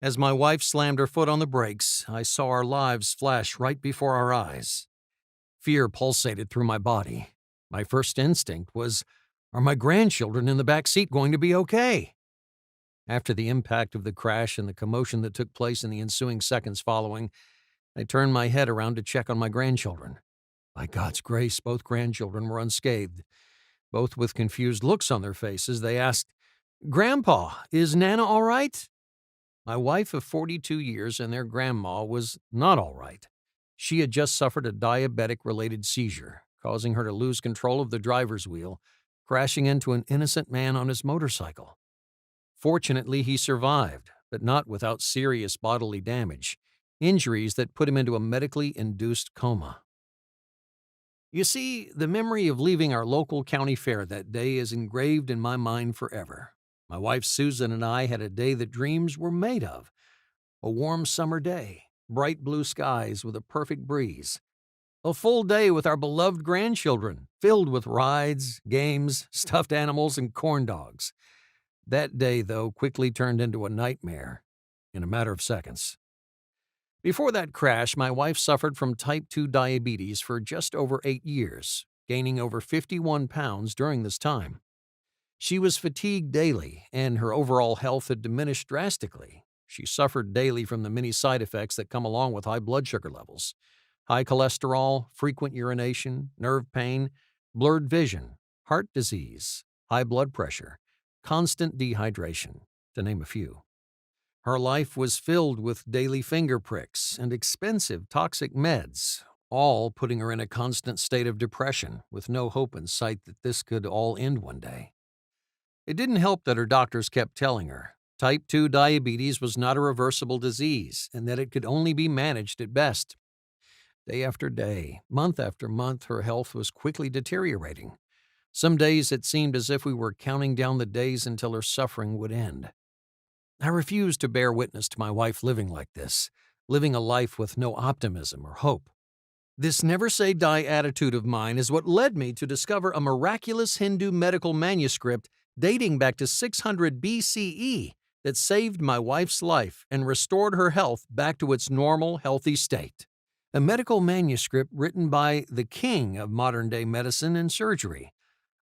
As my wife slammed her foot on the brakes, I saw our lives flash right before our eyes. Fear pulsated through my body. My first instinct was, are my grandchildren in the back seat going to be okay? After the impact of the crash and the commotion that took place in the ensuing seconds following, I turned my head around to check on my grandchildren. By God's grace, both grandchildren were unscathed. Both with confused looks on their faces, they asked, "Grandpa, is Nana all right?" My wife of 42 years and their grandma was not all right. She had just suffered a diabetic-related seizure, causing her to lose control of the driver's wheel, crashing into an innocent man on his motorcycle. Fortunately, he survived, but not without serious bodily damage, injuries that put him into a medically induced coma. You see, the memory of leaving our local county fair that day is engraved in my mind forever. My wife Susan and I had a day that dreams were made of. A warm summer day, bright blue skies with a perfect breeze. A full day with our beloved grandchildren, filled with rides, games, stuffed animals, and corn dogs. That day, though, quickly turned into a nightmare in a matter of seconds. Before that crash, my wife suffered from type 2 diabetes for just over 8 years, gaining over 51 pounds during this time. She was fatigued daily, and her overall health had diminished drastically. She suffered daily from the many side effects that come along with high blood sugar levels: high cholesterol, frequent urination, nerve pain, blurred vision, heart disease, high blood pressure, constant dehydration, to name a few. Her life was filled with daily finger pricks and expensive toxic meds, all putting her in a constant state of depression with no hope in sight that this could all end one day. It didn't help that her doctors kept telling her type 2 diabetes was not a reversible disease and that it could only be managed at best. Day after day, month after month, her health was quickly deteriorating. Some days it seemed as if we were counting down the days until her suffering would end. I refused to bear witness to my wife living like this, living a life with no optimism or hope. This never say die attitude of mine is what led me to discover a miraculous Hindu medical manuscript dating back to 600 BCE that saved my wife's life and restored her health back to its normal, healthy state. A medical manuscript written by the king of modern-day medicine and surgery,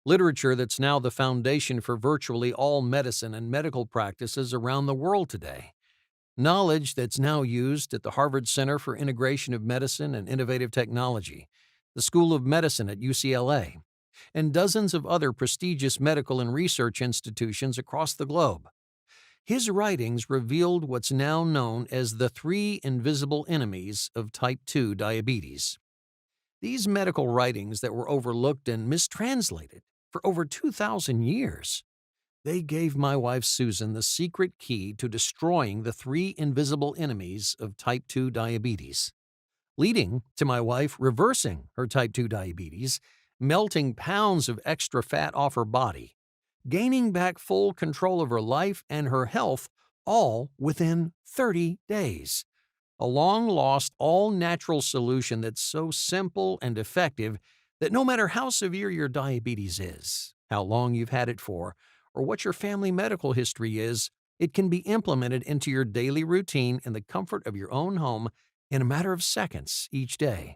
literature that's now the foundation for virtually all medicine and medical practices around the world today. Knowledge that's now used at the Harvard Center for Integration of Medicine and Innovative Technology, the School of Medicine at UCLA, and dozens of other prestigious medical and research institutions across the globe. His writings revealed what's now known as the three invisible enemies of type 2 diabetes. These medical writings that were overlooked and mistranslated for over 2,000 years. They gave my wife Susan the secret key to destroying the three invisible enemies of type 2 diabetes, leading to my wife reversing her type 2 diabetes, melting pounds of extra fat off her body, gaining back full control of her life and her health, all within 30 days. A long-lost, all-natural solution that's so simple and effective that no matter how severe your diabetes is, how long you've had it for, or what your family medical history is, it can be implemented into your daily routine in the comfort of your own home in a matter of seconds each day,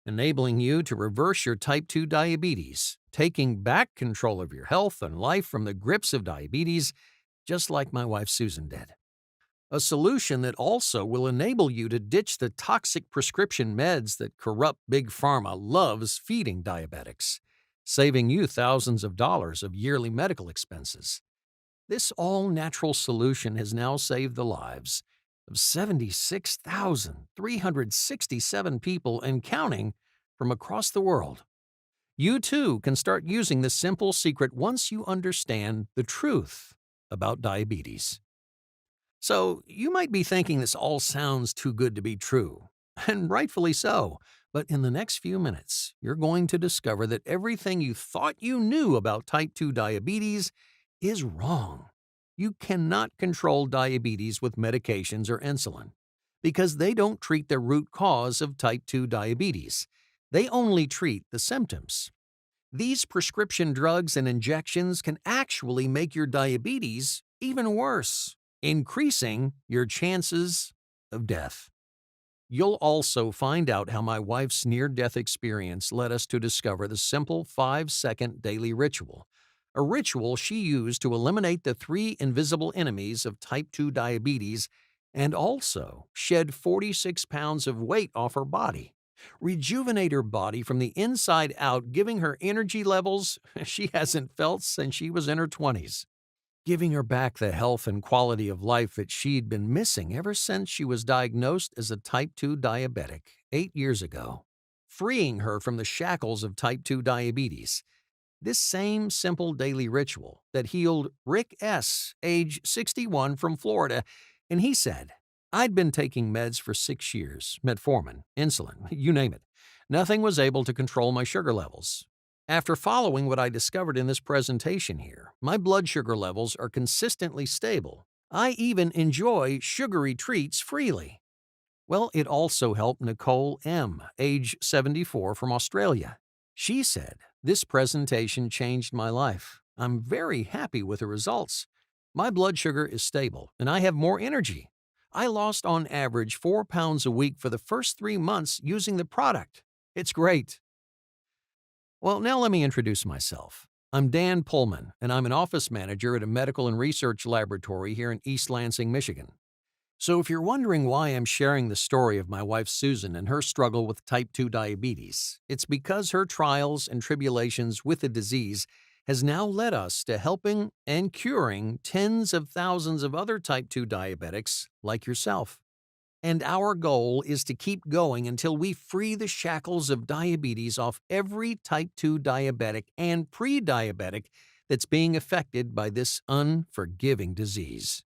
enabling you to reverse your type 2 diabetes, taking back control of your health and life from the grips of diabetes, just like my wife Susan did. A solution that also will enable you to ditch the toxic prescription meds that corrupt Big Pharma loves feeding diabetics, saving you thousands of dollars of yearly medical expenses. This all-natural solution has now saved the lives of 76,367 people and counting from across the world. You too can start using this simple secret once you understand the truth about diabetes. So, you might be thinking this all sounds too good to be true, and rightfully so, but in the next few minutes, you're going to discover that everything you thought you knew about type 2 diabetes is wrong. You cannot control diabetes with medications or insulin, because they don't treat the root cause of type 2 diabetes. They only treat the symptoms. These prescription drugs and injections can actually make your diabetes even worse. increasing your chances of death. You'll also find out how my wife's near-death experience led us to discover the simple 5-second daily ritual, a ritual she used to eliminate the 3 invisible enemies of type 2 diabetes and also shed 46 pounds of weight off her body, rejuvenate her body from the inside out, giving her energy levels she hasn't felt since she was in her 20s. Giving her back the health and quality of life that she'd been missing ever since she was diagnosed as a type 2 diabetic 8 years ago, freeing her from the shackles of type 2 diabetes. This same simple daily ritual that healed Rick S., age 61, from Florida, and he said, "I'd been taking meds for 6 years, metformin, insulin, you name it. Nothing was able to control my sugar levels. After following what I discovered in this presentation here, my blood sugar levels are consistently stable. I even enjoy sugary treats freely." Well, it also helped Nicole M., age 74, from Australia. She said, "This presentation changed my life. I'm very happy with the results. My blood sugar is stable, and I have more energy. I lost on average 4 pounds a week for the first 3 months using the product. It's great." Well, now let me introduce myself. I'm Dan Pullman, and I'm an office manager at a medical and research laboratory here in East Lansing, Michigan. So if you're wondering why I'm sharing the story of my wife Susan and her struggle with type 2 diabetes, it's because her trials and tribulations with the disease has now led us to helping and curing tens of thousands of other type 2 diabetics like yourself. And our goal is to keep going until we free the shackles of diabetes off every type 2 diabetic and pre-diabetic that's being affected by this unforgiving disease.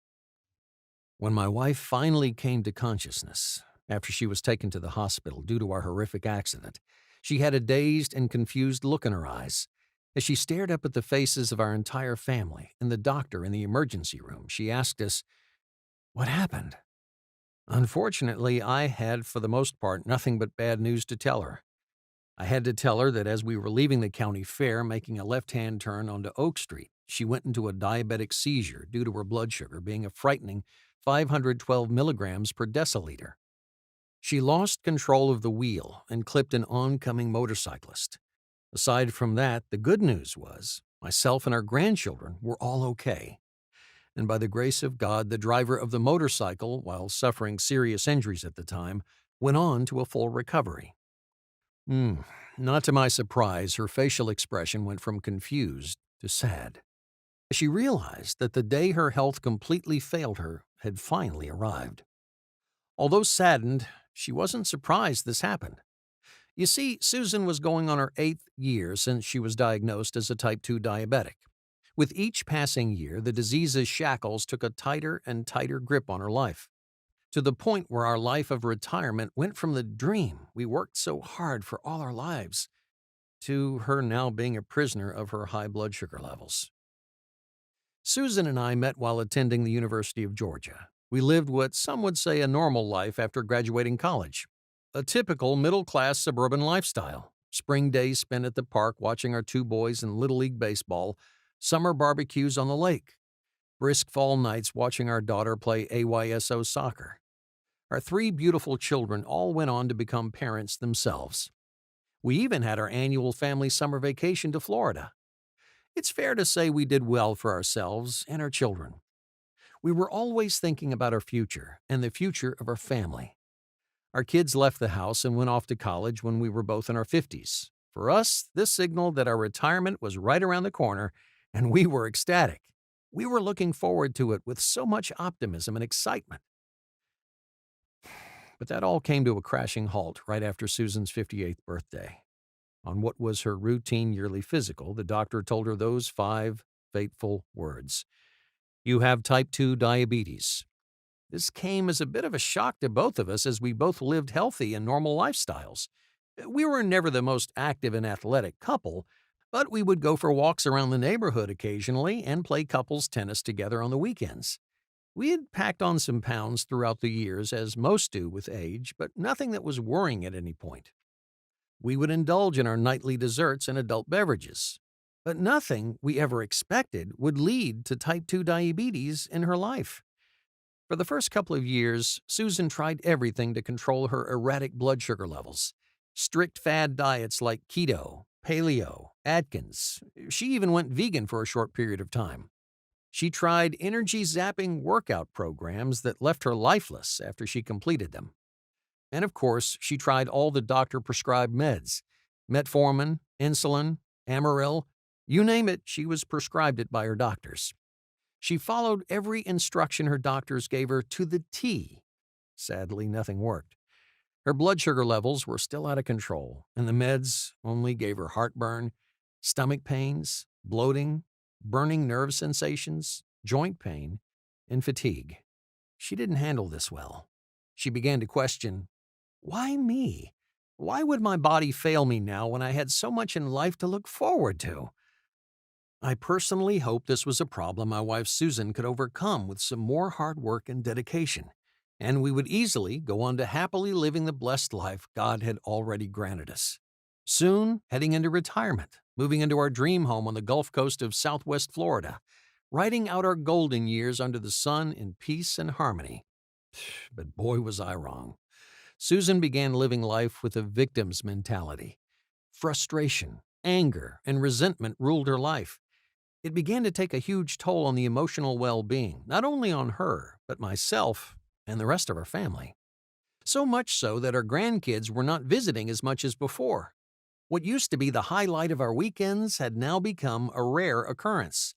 When my wife finally came to consciousness, after she was taken to the hospital due to our horrific accident, she had a dazed and confused look in her eyes. As she stared up at the faces of our entire family and the doctor in the emergency room, she asked us, "What happened?" Unfortunately, I had, for the most part, nothing but bad news to tell her. I had to tell her that as we were leaving the county fair, making a left-hand turn onto Oak Street, she went into a diabetic seizure due to her blood sugar being a frightening 512 milligrams per deciliter. She lost control of the wheel and clipped an oncoming motorcyclist. Aside from that, the good news was myself and our grandchildren were all okay. And by the grace of God, the driver of the motorcycle, while suffering serious injuries at the time, went on to a full recovery. Not to my surprise, her facial expression went from confused to sad. She realized that the day her health completely failed her had finally arrived. Although saddened, she wasn't surprised this happened. You see, Susan was going on her 8th year since she was diagnosed as a type 2 diabetic. With each passing year, the disease's shackles took a tighter and tighter grip on her life, to the point where our life of retirement went from the dream we worked so hard for all our lives to her now being a prisoner of her high blood sugar levels. Susan and I met while attending the University of Georgia. We lived what some would say a normal life after graduating college. A typical middle-class suburban lifestyle. Spring days spent at the park watching our 2 boys in Little League baseball, summer barbecues on the lake, brisk fall nights watching our daughter play AYSO soccer. Our 3 beautiful children all went on to become parents themselves. We even had our annual family summer vacation to Florida. It's fair to say we did well for ourselves and our children. We were always thinking about our future and the future of our family. Our kids left the house and went off to college when we were both in our 50s. For us, this signaled that our retirement was right around the corner, and we were ecstatic. We were looking forward to it with so much optimism and excitement. But that all came to a crashing halt right after Susan's 58th birthday. On what was her routine yearly physical, the doctor told her those 5 fateful words: "You have type 2 diabetes." This came as a bit of a shock to both of us as we both lived healthy and normal lifestyles. We were never the most active and athletic couple, but we would go for walks around the neighborhood occasionally and play couples tennis together on the weekends. We had packed on some pounds throughout the years, as most do with age, but nothing that was worrying at any point. We would indulge in our nightly desserts and adult beverages, but nothing we ever expected would lead to type 2 diabetes in her life. For the first couple of years, Susan tried everything to control her erratic blood sugar levels. Strict fad diets like keto, paleo, Atkins. She even went vegan for a short period of time. She tried energy zapping workout programs that left her lifeless after she completed them. And of course, she tried all the doctor prescribed meds: metformin, insulin, Amaryl. You name it, she was prescribed it by her doctors. She followed every instruction her doctors gave her to the T. Sadly, nothing worked. Her blood sugar levels were still out of control, and the meds only gave her heartburn, stomach pains, bloating, burning nerve sensations, joint pain, and fatigue. She didn't handle this well. She began to question, why me? Why would my body fail me now when I had so much in life to look forward to? I personally hope this was a problem my wife Susan could overcome with some more hard work and dedication, and we would easily go on to happily living the blessed life God had already granted us. Soon, heading into retirement, moving into our dream home on the Gulf Coast of Southwest Florida, writing out our golden years under the sun in peace and harmony. But boy, was I wrong. Susan began living life with a victim's mentality. Frustration, anger, and resentment ruled her life. It began to take a huge toll on the emotional well-being, not only on her, but myself and the rest of our family. So much so that our grandkids were not visiting as much as before. What used to be the highlight of our weekends had now become a rare occurrence.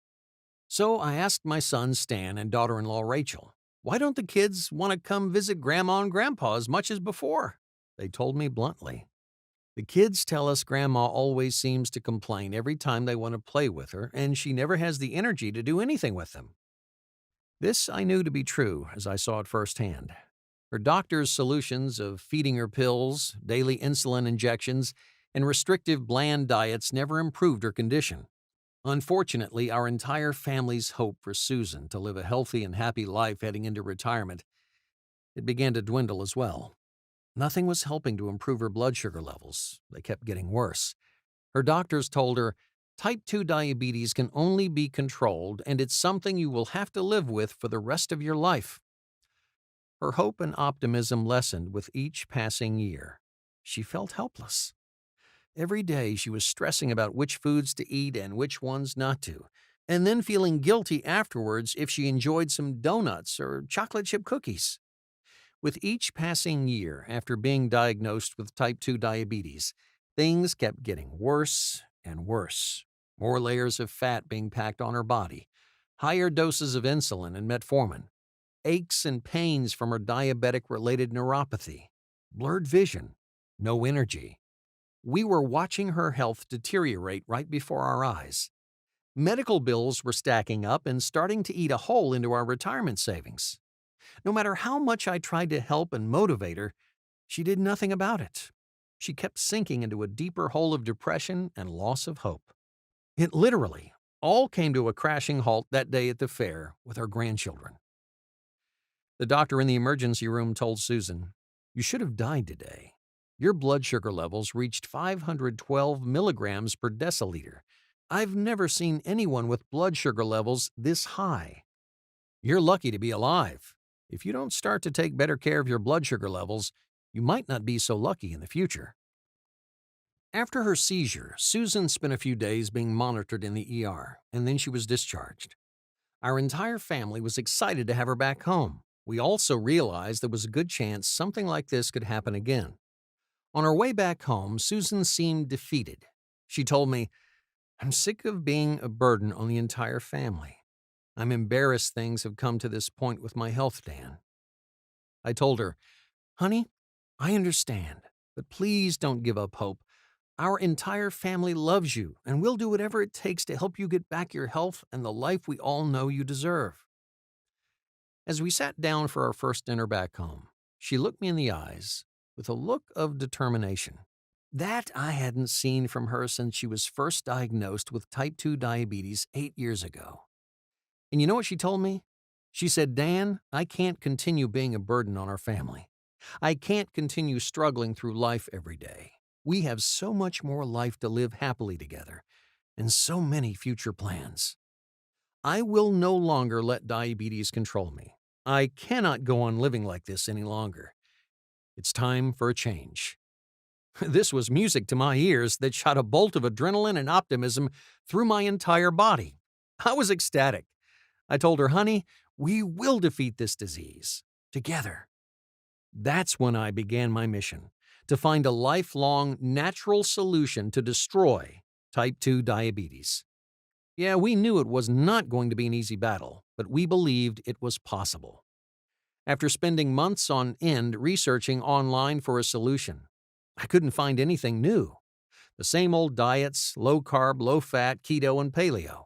So I asked my son Stan and daughter-in-law Rachel, why don't the kids want to come visit Grandma and Grandpa as much as before? They told me bluntly. The kids tell us Grandma always seems to complain every time they want to play with her, and she never has the energy to do anything with them. This I knew to be true as I saw it firsthand. Her doctor's solutions of feeding her pills, daily insulin injections, and restrictive bland diets never improved her condition. Unfortunately, our entire family's hope for Susan to live a healthy and happy life heading into retirement, it began to dwindle as well. Nothing was helping to improve her blood sugar levels. They kept getting worse. Her doctors told her, type 2 diabetes can only be controlled, and it's something you will have to live with for the rest of your life. Her hope and optimism lessened with each passing year. She felt helpless. Every day she was stressing about which foods to eat and which ones not to, and then feeling guilty afterwards if she enjoyed some donuts or chocolate chip cookies. With each passing year after being diagnosed with type 2 diabetes, things kept getting worse and worse. More layers of fat being packed on her body, higher doses of insulin and metformin, aches and pains from her diabetic-related neuropathy, blurred vision, no energy. We were watching her health deteriorate right before our eyes. Medical bills were stacking up and starting to eat a hole into our retirement savings. No matter how much I tried to help and motivate her, she did nothing about it. She kept sinking into a deeper hole of depression and loss of hope. It literally all came to a crashing halt that day at the fair with our grandchildren. The doctor in the emergency room told Susan, "You should have died today. Your blood sugar levels reached 512 milligrams per deciliter. I've never seen anyone with blood sugar levels this high. You're lucky to be alive. If you don't start to take better care of your blood sugar levels, you might not be so lucky in the future." After her seizure, Susan spent a few days being monitored in the ER, and then she was discharged. Our entire family was excited to have her back home. We also realized there was a good chance something like this could happen again. On her way back home, Susan seemed defeated. She told me, "I'm sick of being a burden on the entire family. I'm embarrassed things have come to this point with my health, Dan." I told her, "Honey, I understand, but please don't give up hope. Our entire family loves you, and we'll do whatever it takes to help you get back your health and the life we all know you deserve." As we sat down for our first dinner back home, she looked me in the eyes with a look of determination. That I hadn't seen from her since she was first diagnosed with type 2 diabetes 8 years ago. And you know what she told me? She said, "Dan, I can't continue being a burden on our family. I can't continue struggling through life every day. We have so much more life to live happily together, and so many future plans. I will no longer let diabetes control me. I cannot go on living like this any longer. It's time for a change. This was music to my ears that shot a bolt of adrenaline and optimism through my entire body. I was ecstatic. I told her, honey, we will defeat this disease together. That's when I began my mission to find a lifelong natural solution to destroy type 2 diabetes. Yeah, we knew it was not going to be an easy battle, but we believed it was possible. After spending months on end researching online for a solution, I couldn't find anything new. The same old diets, low carb, low fat, keto, and paleo.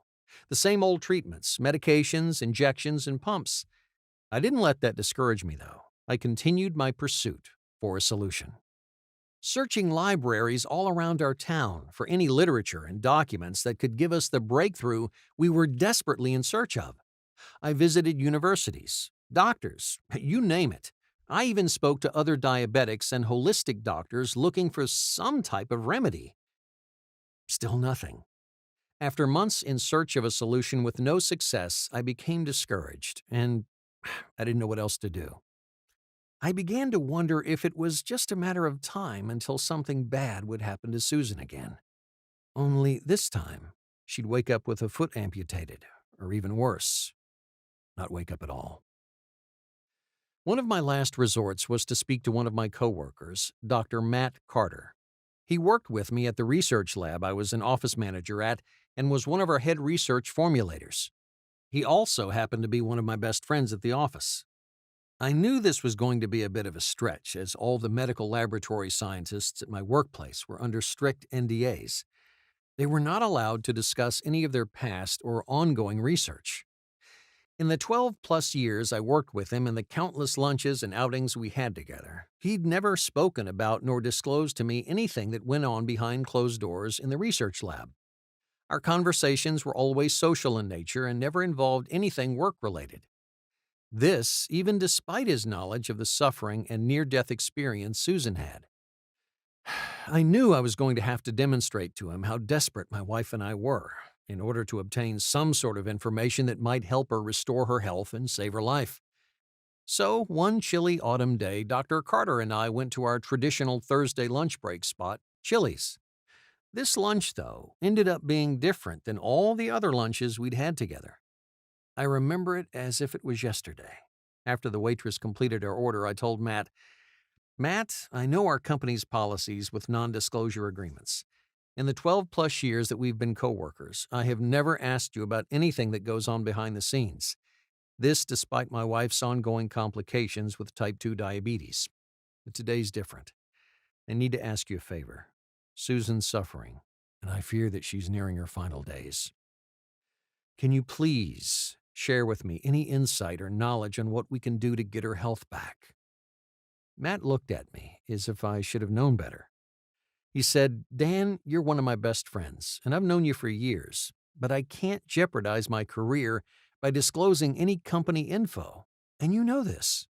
The same old treatments, medications, injections, and pumps. I didn't let that discourage me, though. I continued my pursuit for a solution. Searching libraries all around our town for any literature and documents that could give us the breakthrough we were desperately in search of. I visited universities, doctors, you name it. I even spoke to other diabetics and holistic doctors looking for some type of remedy. Still nothing. After months in search of a solution with no success, I became discouraged, and I didn't know what else to do. I began to wonder if it was just a matter of time until something bad would happen to Susan again. Only this time, she'd wake up with a foot amputated, or even worse, not wake up at all. One of my last resorts was to speak to one of my coworkers, Dr. Matt Carter. He worked with me at the research lab I was an office manager at and was one of our head research formulators. He also happened to be one of my best friends at the office. I knew this was going to be a bit of a stretch, as all the medical laboratory scientists at my workplace were under strict NDAs. They were not allowed to discuss any of their past or ongoing research. In the 12-plus years I worked with him and the countless lunches and outings we had together, he'd never spoken about nor disclosed to me anything that went on behind closed doors in the research lab. Our conversations were always social in nature and never involved anything work-related. This, even despite his knowledge of the suffering and near-death experience Susan had. I knew I was going to have to demonstrate to him how desperate my wife and I were in order to obtain some sort of information that might help her restore her health and save her life. So, one chilly autumn day, Dr. Carter and I went to our traditional Thursday lunch break spot, Chili's. This lunch, though, ended up being different than all the other lunches we'd had together. I remember it as if it was yesterday. After the waitress completed our order, I told Matt, I know our company's policies with non-disclosure agreements. In the 12-plus years that we've been coworkers, I have never asked you about anything that goes on behind the scenes. This despite my wife's ongoing complications with type 2 diabetes. But today's different. I need to ask you a favor. Susan's suffering, and I fear that she's nearing her final days. Can you please share with me any insight or knowledge on what we can do to get her health back? Matt looked at me as if I should have known better. He said, Dan, you're one of my best friends, and I've known you for years, but I can't jeopardize my career by disclosing any company info, and you know this.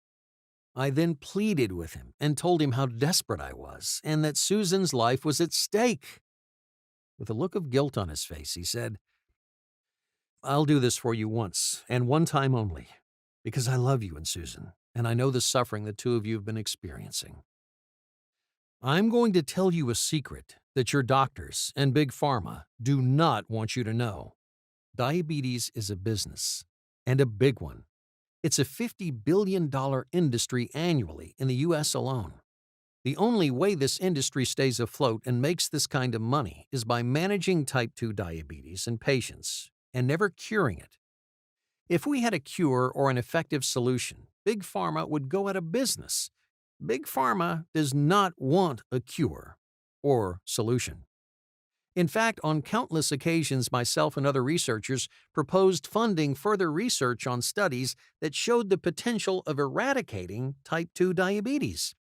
I then pleaded with him and told him how desperate I was and that Susan's life was at stake. With a look of guilt on his face, he said, I'll do this for you once, and one time only, because I love you and Susan, and I know the suffering the two of you have been experiencing. I'm going to tell you a secret that your doctors and Big Pharma do not want you to know. Diabetes is a business, and a big one. It's a $50 billion industry annually in the U.S. alone. The only way this industry stays afloat and makes this kind of money is by managing type 2 diabetes in patients and never curing it. If we had a cure or an effective solution, Big Pharma would go out of business. Big Pharma does not want a cure or solution. In fact, on countless occasions, myself and other researchers proposed funding further research on studies that showed the potential of eradicating type 2 diabetes.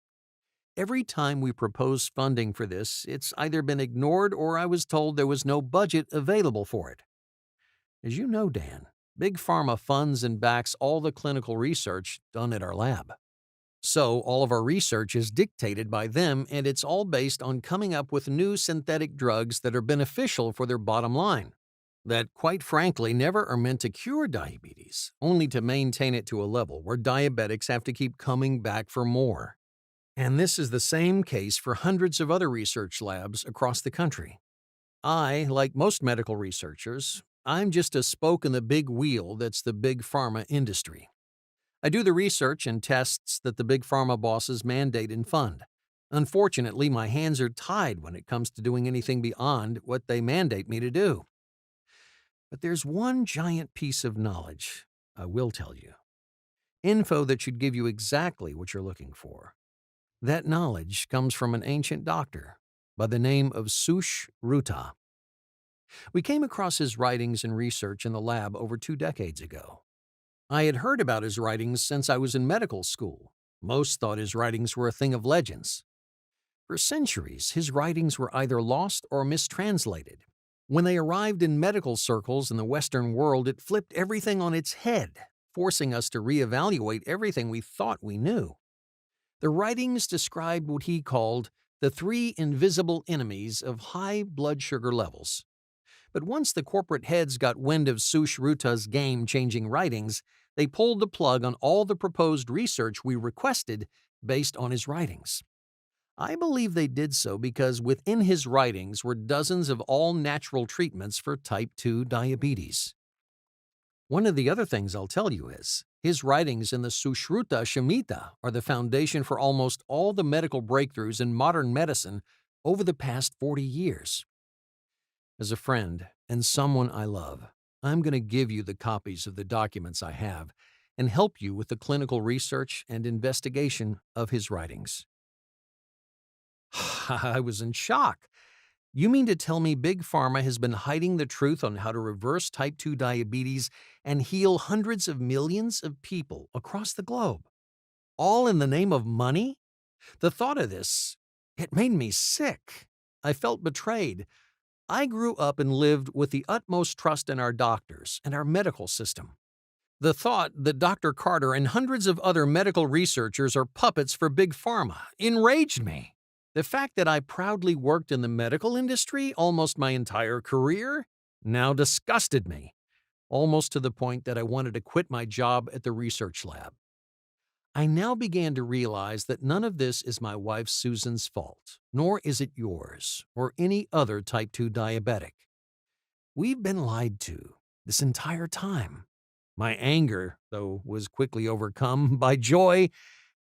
Every time we proposed funding for this, it's either been ignored or I was told there was no budget available for it. As you know, Dan, Big Pharma funds and backs all the clinical research done at our lab. So all of our research is dictated by them, and it's all based on coming up with new synthetic drugs that are beneficial for their bottom line. that, quite frankly, never are meant to cure diabetes, only to maintain it to a level where diabetics have to keep coming back for more. And this is the same case for hundreds of other research labs across the country. Like most medical researchers, I'm just a spoke in the big wheel that's the big pharma industry. I do the research and tests that the big pharma bosses mandate and fund. Unfortunately, my hands are tied when it comes to doing anything beyond what they mandate me to do. But there's one giant piece of knowledge I will tell you. Info that should give you exactly what you're looking for. That knowledge comes from an ancient doctor by the name of Sushruta. We came across his writings and research in the lab over 2 decades ago. I had heard about his writings since I was in medical school. Most thought his writings were a thing of legends. For centuries, his writings were either lost or mistranslated. When they arrived in medical circles in the Western world, it flipped everything on its head, forcing us to reevaluate everything we thought we knew. The writings described what he called the 3 invisible enemies of high blood sugar levels. But once the corporate heads got wind of Sushruta's game-changing writings, they pulled the plug on all the proposed research we requested based on his writings. I believe they did so because within his writings were dozens of all-natural treatments for type 2 diabetes. One of the other things I'll tell you is, his writings in the Sushruta Samhita are the foundation for almost all the medical breakthroughs in modern medicine over the past 40 years. As a friend and someone I love, I'm going to give you the copies of the documents I have and help you with the clinical research and investigation of his writings. I was in shock. You mean to tell me Big Pharma has been hiding the truth on how to reverse type 2 diabetes and heal hundreds of millions of people across the globe? All in the name of money? The thought of this, it made me sick. I felt betrayed. I grew up and lived with the utmost trust in our doctors and our medical system. The thought that Dr. Carter and hundreds of other medical researchers are puppets for Big Pharma enraged me. The fact that I proudly worked in the medical industry almost my entire career now disgusted me, almost to the point that I wanted to quit my job at the research lab. I now began to realize that none of this is my wife Susan's fault, nor is it yours or any other type 2 diabetic. We've been lied to this entire time. My anger, though, was quickly overcome by joy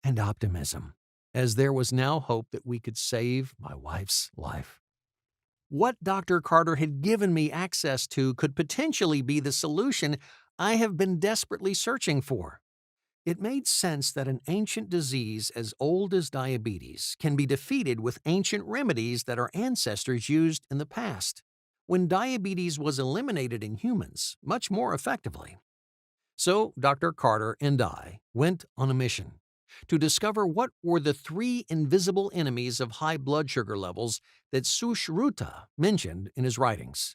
and optimism, as there was now hope that we could save my wife's life. What Dr. Carter had given me access to could potentially be the solution I have been desperately searching for. It made sense that an ancient disease as old as diabetes can be defeated with ancient remedies that our ancestors used in the past, when diabetes was eliminated in humans much more effectively. So Dr. Carter and I went on a mission to discover what were the 3 invisible enemies of high blood sugar levels that Sushruta mentioned in his writings.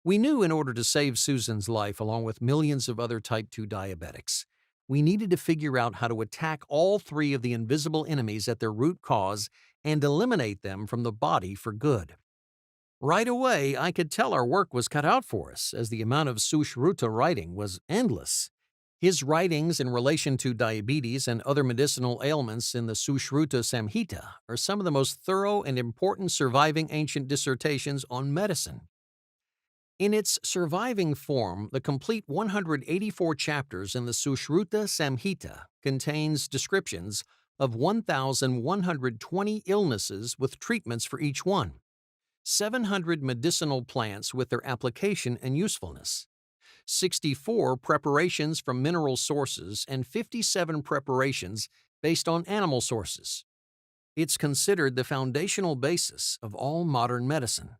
We knew in order to save Susan's life along with millions of other type 2 diabetics, we needed to figure out how to attack all 3 of the invisible enemies at their root cause and eliminate them from the body for good. Right away, I could tell our work was cut out for us, as the amount of Sushruta writing was endless. His writings in relation to diabetes and other medicinal ailments in the Sushruta Samhita are some of the most thorough and important surviving ancient dissertations on medicine. In its surviving form, the complete 184 chapters in the Sushruta Samhita contains descriptions of 1,120 illnesses with treatments for each one, 700 medicinal plants with their application and usefulness, 64 preparations from mineral sources, and 57 preparations based on animal sources. It's considered the foundational basis of all modern medicine.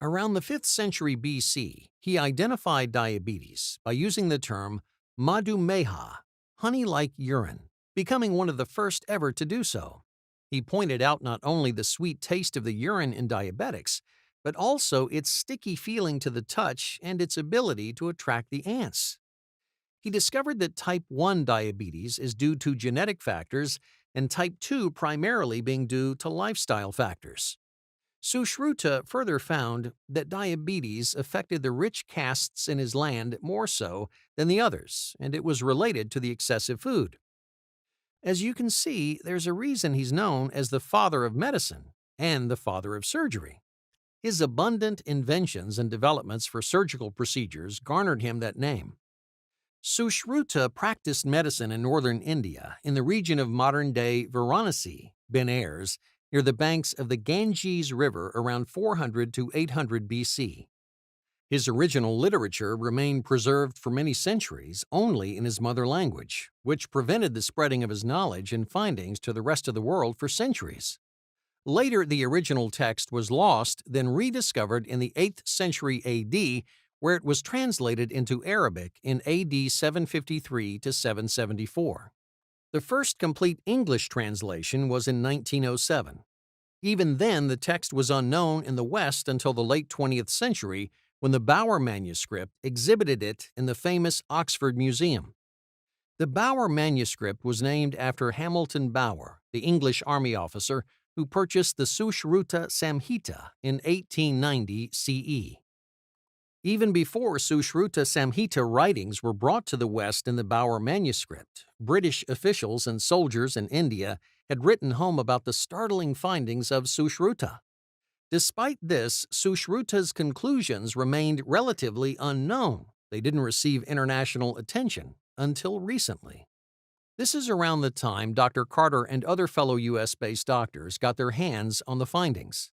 Around the 5th century BC, he identified diabetes by using the term madhumeha, honey-like urine, becoming one of the first ever to do so. He pointed out not only the sweet taste of the urine in diabetics, but also its sticky feeling to the touch and its ability to attract the ants. He discovered that type 1 diabetes is due to genetic factors and type 2 primarily being due to lifestyle factors. Sushruta further found that diabetes affected the rich castes in his land more so than the others, and it was related to the excessive food. As you can see, there's a reason he's known as the father of medicine and the father of surgery. His abundant inventions and developments for surgical procedures garnered him that name. Sushruta practiced medicine in northern India, in the region of modern-day Varanasi, Benares, near the banks of the Ganges River around 400 to 800 BC. His original literature remained preserved for many centuries only in his mother language, which prevented the spreading of his knowledge and findings to the rest of the world for centuries. Later, the original text was lost, then rediscovered in the 8th century AD, where it was translated into Arabic in AD 753 to 774. The first complete English translation was in 1907. Even then, the text was unknown in the West until the late 20th century, when the Bower manuscript exhibited it in the famous Oxford Museum. The Bower manuscript was named after Hamilton Bower, the English army officer who purchased the Sushruta Samhita in 1890 CE. Even before Sushruta Samhita writings were brought to the West in the Bower manuscript, British officials and soldiers in India had written home about the startling findings of Sushruta. Despite this, Sushruta's conclusions remained relatively unknown. They didn't receive international attention until recently. This is around the time Dr. Carter and other fellow U.S.-based doctors got their hands on the findings.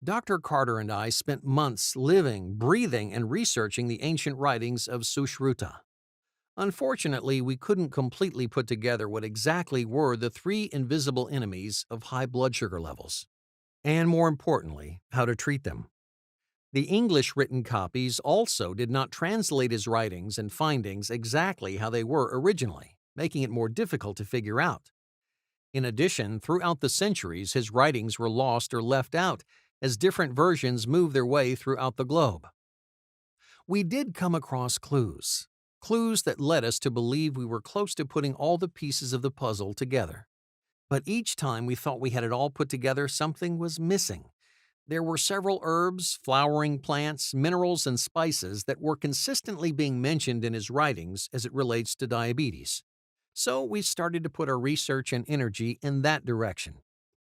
Dr. Carter and I spent months living, breathing, and researching the ancient writings of Sushruta. Unfortunately, we couldn't completely put together what exactly were the three invisible enemies of high blood sugar levels, and more importantly, how to treat them. The English written copies also did not translate his writings and findings exactly how they were originally, making it more difficult to figure out. In addition, throughout the centuries, his writings were lost or left out as different versions moved their way throughout the globe. We did come across clues that led us to believe we were close to putting all the pieces of the puzzle together. But each time we thought we had it all put together, something was missing. There were several herbs, flowering plants, minerals, and spices that were consistently being mentioned in his writings as it relates to diabetes. So we started to put our research and energy in that direction.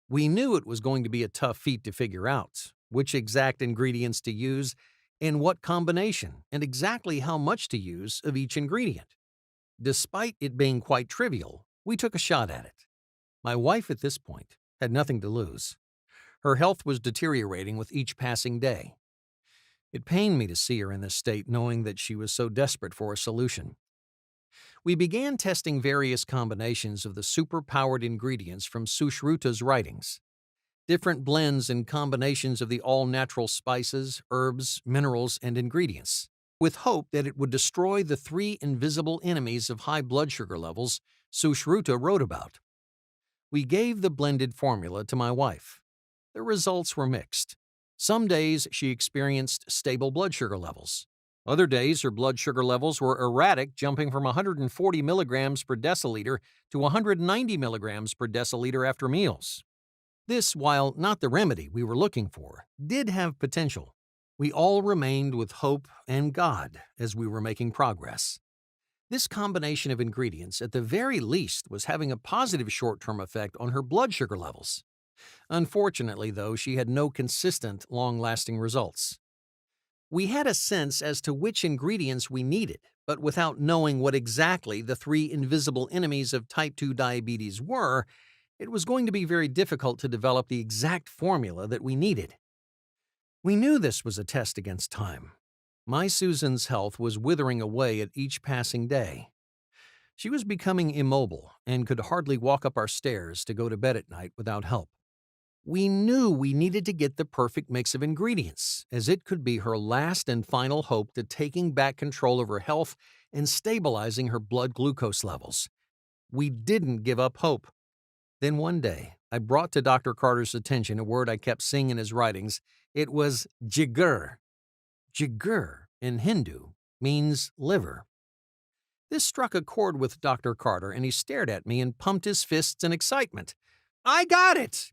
We knew it was going to be a tough feat to figure out which exact ingredients to use, in what combination, and exactly how much to use of each ingredient. Despite it being quite trivial, we took a shot at it. My wife at this point had nothing to lose. Her health was deteriorating with each passing day. It pained me to see her in this state, knowing that she was so desperate for a solution. We began testing various combinations of the super-powered ingredients from Sushruta's writings. Different blends and combinations of the all-natural spices, herbs, minerals, and ingredients, with hope that it would destroy the three invisible enemies of high blood sugar levels Sushruta wrote about. We gave the blended formula to my wife. The results were mixed. Some days she experienced stable blood sugar levels. Other days her blood sugar levels were erratic, jumping from 140 milligrams per deciliter to 190 milligrams per deciliter after meals. This, while not the remedy we were looking for, did have potential. We all remained with hope and God as we were making progress. This combination of ingredients, at the very least, was having a positive short-term effect on her blood sugar levels. Unfortunately, though, she had no consistent, long-lasting results. We had a sense as to which ingredients we needed, but without knowing what exactly the three invisible enemies of type 2 diabetes were, it was going to be very difficult to develop the exact formula that we needed. We knew this was a test against time. My Susan's health was withering away at each passing day. She was becoming immobile and could hardly walk up our stairs to go to bed at night without help. We knew we needed to get the perfect mix of ingredients, as it could be her last and final hope to taking back control of her health and stabilizing her blood glucose levels. We didn't give up hope. Then one day, I brought to Dr. Carter's attention a word I kept seeing in his writings. It was jigar. Jigar, in Hindu, means liver. This struck a chord with Dr. Carter, and he stared at me and pumped his fists in excitement. "I got it!"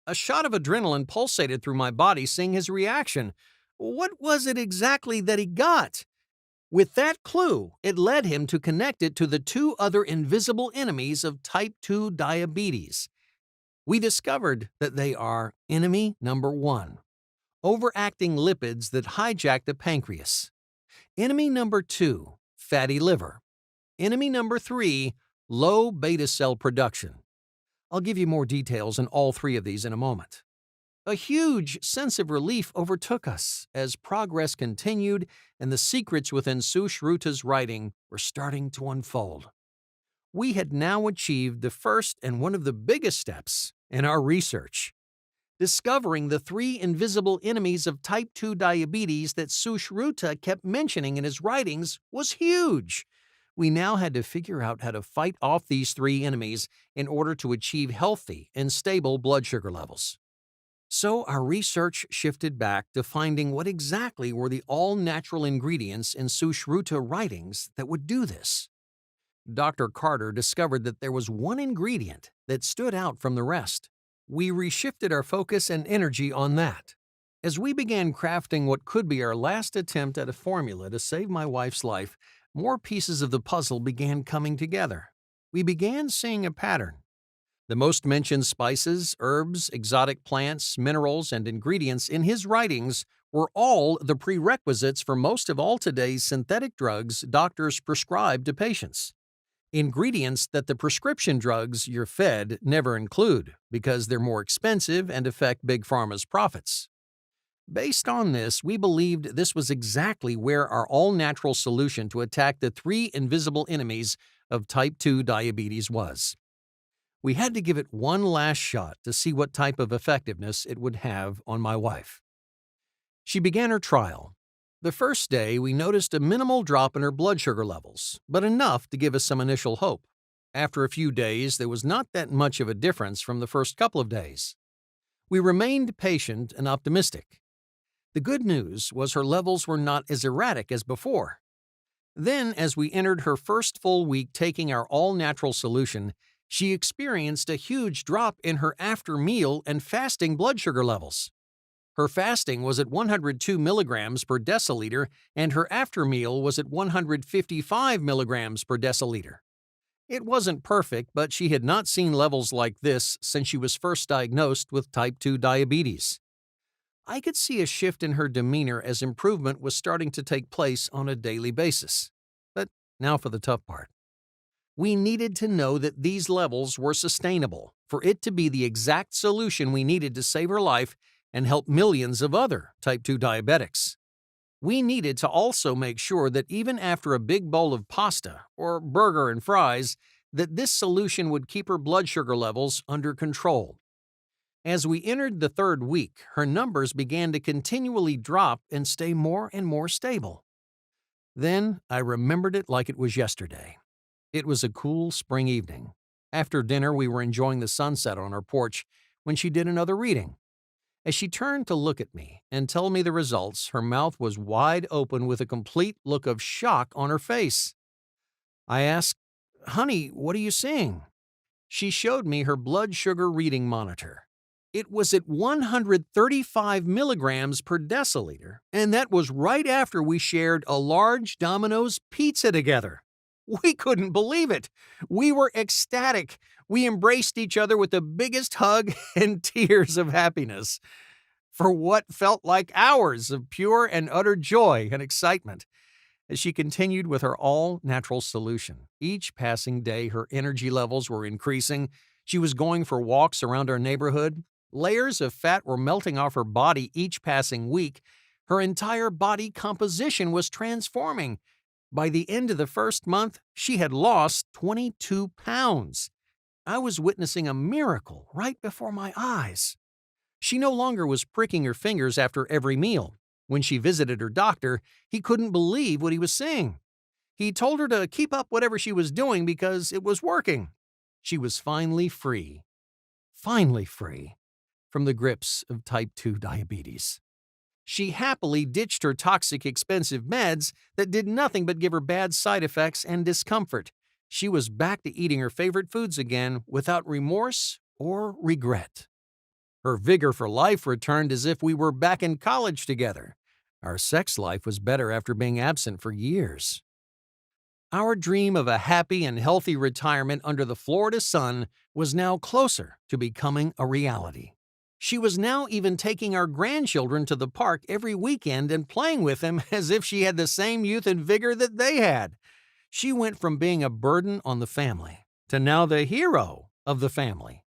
A shot of adrenaline pulsated through my body, seeing his reaction. What was it exactly that he got? With that clue, it led him to connect it to the two other invisible enemies of type 2 diabetes. We discovered that they are enemy number 1, overacting lipids that hijack the pancreas; enemy number 2, fatty liver; enemy number 3, low beta cell production. I'll give you more details on all three of these in a moment. A huge sense of relief overtook us as progress continued and the secrets within Sushruta's writing were starting to unfold. We had now achieved the first and one of the biggest steps in our research. Discovering the three invisible enemies of type 2 diabetes that Sushruta kept mentioning in his writings was huge. We now had to figure out how to fight off these three enemies in order to achieve healthy and stable blood sugar levels. So our research shifted back to finding what exactly were the all-natural ingredients in Sushruta writings that would do this. Dr. Carter discovered that there was one ingredient that stood out from the rest. We reshifted our focus and energy on that. As we began crafting what could be our last attempt at a formula to save my wife's life, more pieces of the puzzle began coming together. We began seeing a pattern. The most mentioned spices, herbs, exotic plants, minerals, and ingredients in his writings were all the prerequisites for most of all today's synthetic drugs doctors prescribe to patients. Ingredients that the prescription drugs you're fed never include because they're more expensive and affect Big Pharma's profits. Based on this, we believed this was exactly where our all-natural solution to attack the three invisible enemies of type 2 diabetes was. We had to give it one last shot to see what type of effectiveness it would have on my wife. She began her trial. The first day, we noticed a minimal drop in her blood sugar levels, but enough to give us some initial hope. After a few days, there was not that much of a difference from the first couple of days. We remained patient and optimistic. The good news was her levels were not as erratic as before. Then, as we entered her first full week taking our all-natural solution, she experienced a huge drop in her after-meal and fasting blood sugar levels. Her fasting was at 102 milligrams per deciliter, and her after-meal was at 155 milligrams per deciliter. It wasn't perfect, but she had not seen levels like this since she was first diagnosed with type 2 diabetes. I could see a shift in her demeanor as improvement was starting to take place on a daily basis. But now for the tough part. We needed to know that these levels were sustainable for it to be the exact solution we needed to save her life and help millions of other type 2 diabetics. We needed to also make sure that even after a big bowl of pasta or burger and fries, that this solution would keep her blood sugar levels under control. As we entered the third week, her numbers began to continually drop and stay more and more stable. Then I remembered it like it was yesterday. It was a cool spring evening. After dinner, we were enjoying the sunset on our porch when she did another reading. As she turned to look at me and tell me the results, her mouth was wide open with a complete look of shock on her face. I asked, "Honey, what are you seeing?" She showed me her blood sugar reading monitor. It was at 135 milligrams per deciliter, and that was right after we shared a large Domino's pizza together. We couldn't believe it. We were ecstatic. We embraced each other with the biggest hug and tears of happiness. For what felt like hours of pure and utter joy and excitement. As she continued with her all-natural solution, each passing day her energy levels were increasing. She was going for walks around our neighborhood. Layers of fat were melting off her body each passing week. Her entire body composition was transforming. By the end of the first month, she had lost 22 pounds. I was witnessing a miracle right before my eyes. She no longer was pricking her fingers after every meal. When she visited her doctor, he couldn't believe what he was seeing. He told her to keep up whatever she was doing because it was working. She was finally free from the grips of type 2 diabetes. She happily ditched her toxic, expensive meds that did nothing but give her bad side effects and discomfort. She was back to eating her favorite foods again without remorse or regret. Her vigor for life returned as if we were back in college together. Our sex life was better after being absent for years. Our dream of a happy and healthy retirement under the Florida sun was now closer to becoming a reality. She was now even taking our grandchildren to the park every weekend and playing with them as if she had the same youth and vigor that they had. She went from being a burden on the family to now the hero of the family.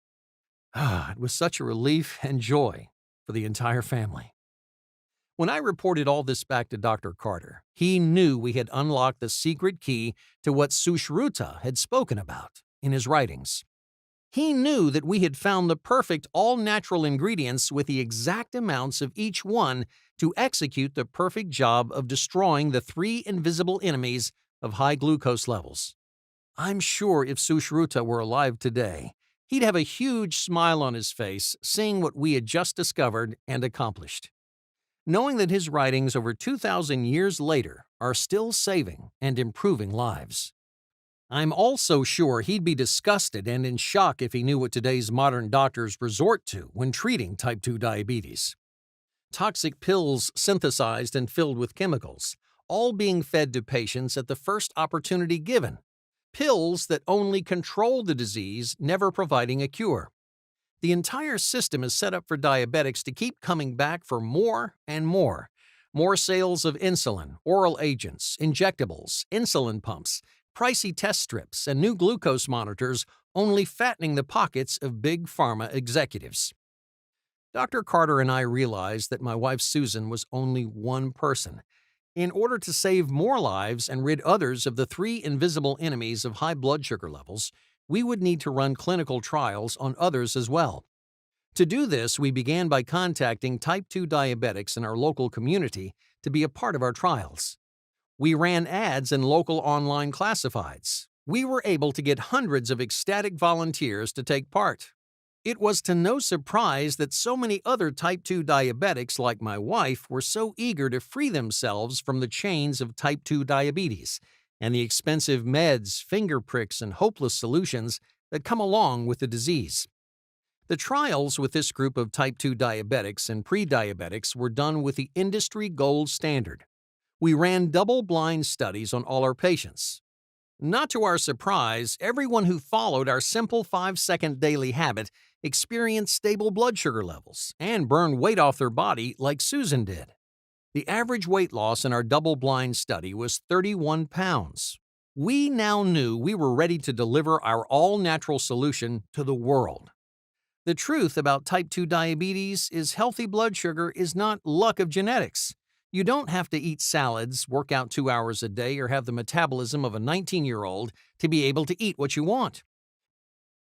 It was such a relief and joy for the entire family. When I reported all this back to Dr. Carter, he knew we had unlocked the secret key to what Sushruta had spoken about in his writings. He knew that we had found the perfect all-natural ingredients with the exact amounts of each one to execute the perfect job of destroying the 3 invisible enemies of high glucose levels. I'm sure if Sushruta were alive today, he'd have a huge smile on his face seeing what we had just discovered and accomplished. Knowing that his writings over 2,000 years later are still saving and improving lives. I'm also sure he'd be disgusted and in shock if he knew what today's modern doctors resort to when treating type 2 diabetes. Toxic pills synthesized and filled with chemicals, all being fed to patients at the first opportunity given. Pills that only control the disease, never providing a cure. The entire system is set up for diabetics to keep coming back for more and more. More sales of insulin, oral agents, injectables, insulin pumps, pricey test strips, and new glucose monitors, only fattening the pockets of big pharma executives. Dr. Carter and I realized that my wife Susan was only one person. In order to save more lives and rid others of the 3 invisible enemies of high blood sugar levels, we would need to run clinical trials on others as well. To do this, we began by contacting type 2 diabetics in our local community to be a part of our trials. We ran ads in local online classifieds. We were able to get hundreds of ecstatic volunteers to take part. It was to no surprise that so many other type 2 diabetics like my wife were so eager to free themselves from the chains of type 2 diabetes and the expensive meds, finger pricks, and hopeless solutions that come along with the disease. The trials with this group of type 2 diabetics and pre-diabetics were done with the industry gold standard. We ran double-blind studies on all our patients. Not to our surprise, everyone who followed our simple 5-second daily habit experienced stable blood sugar levels and burned weight off their body like Susan did. The average weight loss in our double-blind study was 31 pounds. We now knew we were ready to deliver our all-natural solution to the world. The truth about type 2 diabetes is healthy blood sugar is not luck of genetics. You don't have to eat salads, work out 2 hours a day, or have the metabolism of a 19-year-old to be able to eat what you want.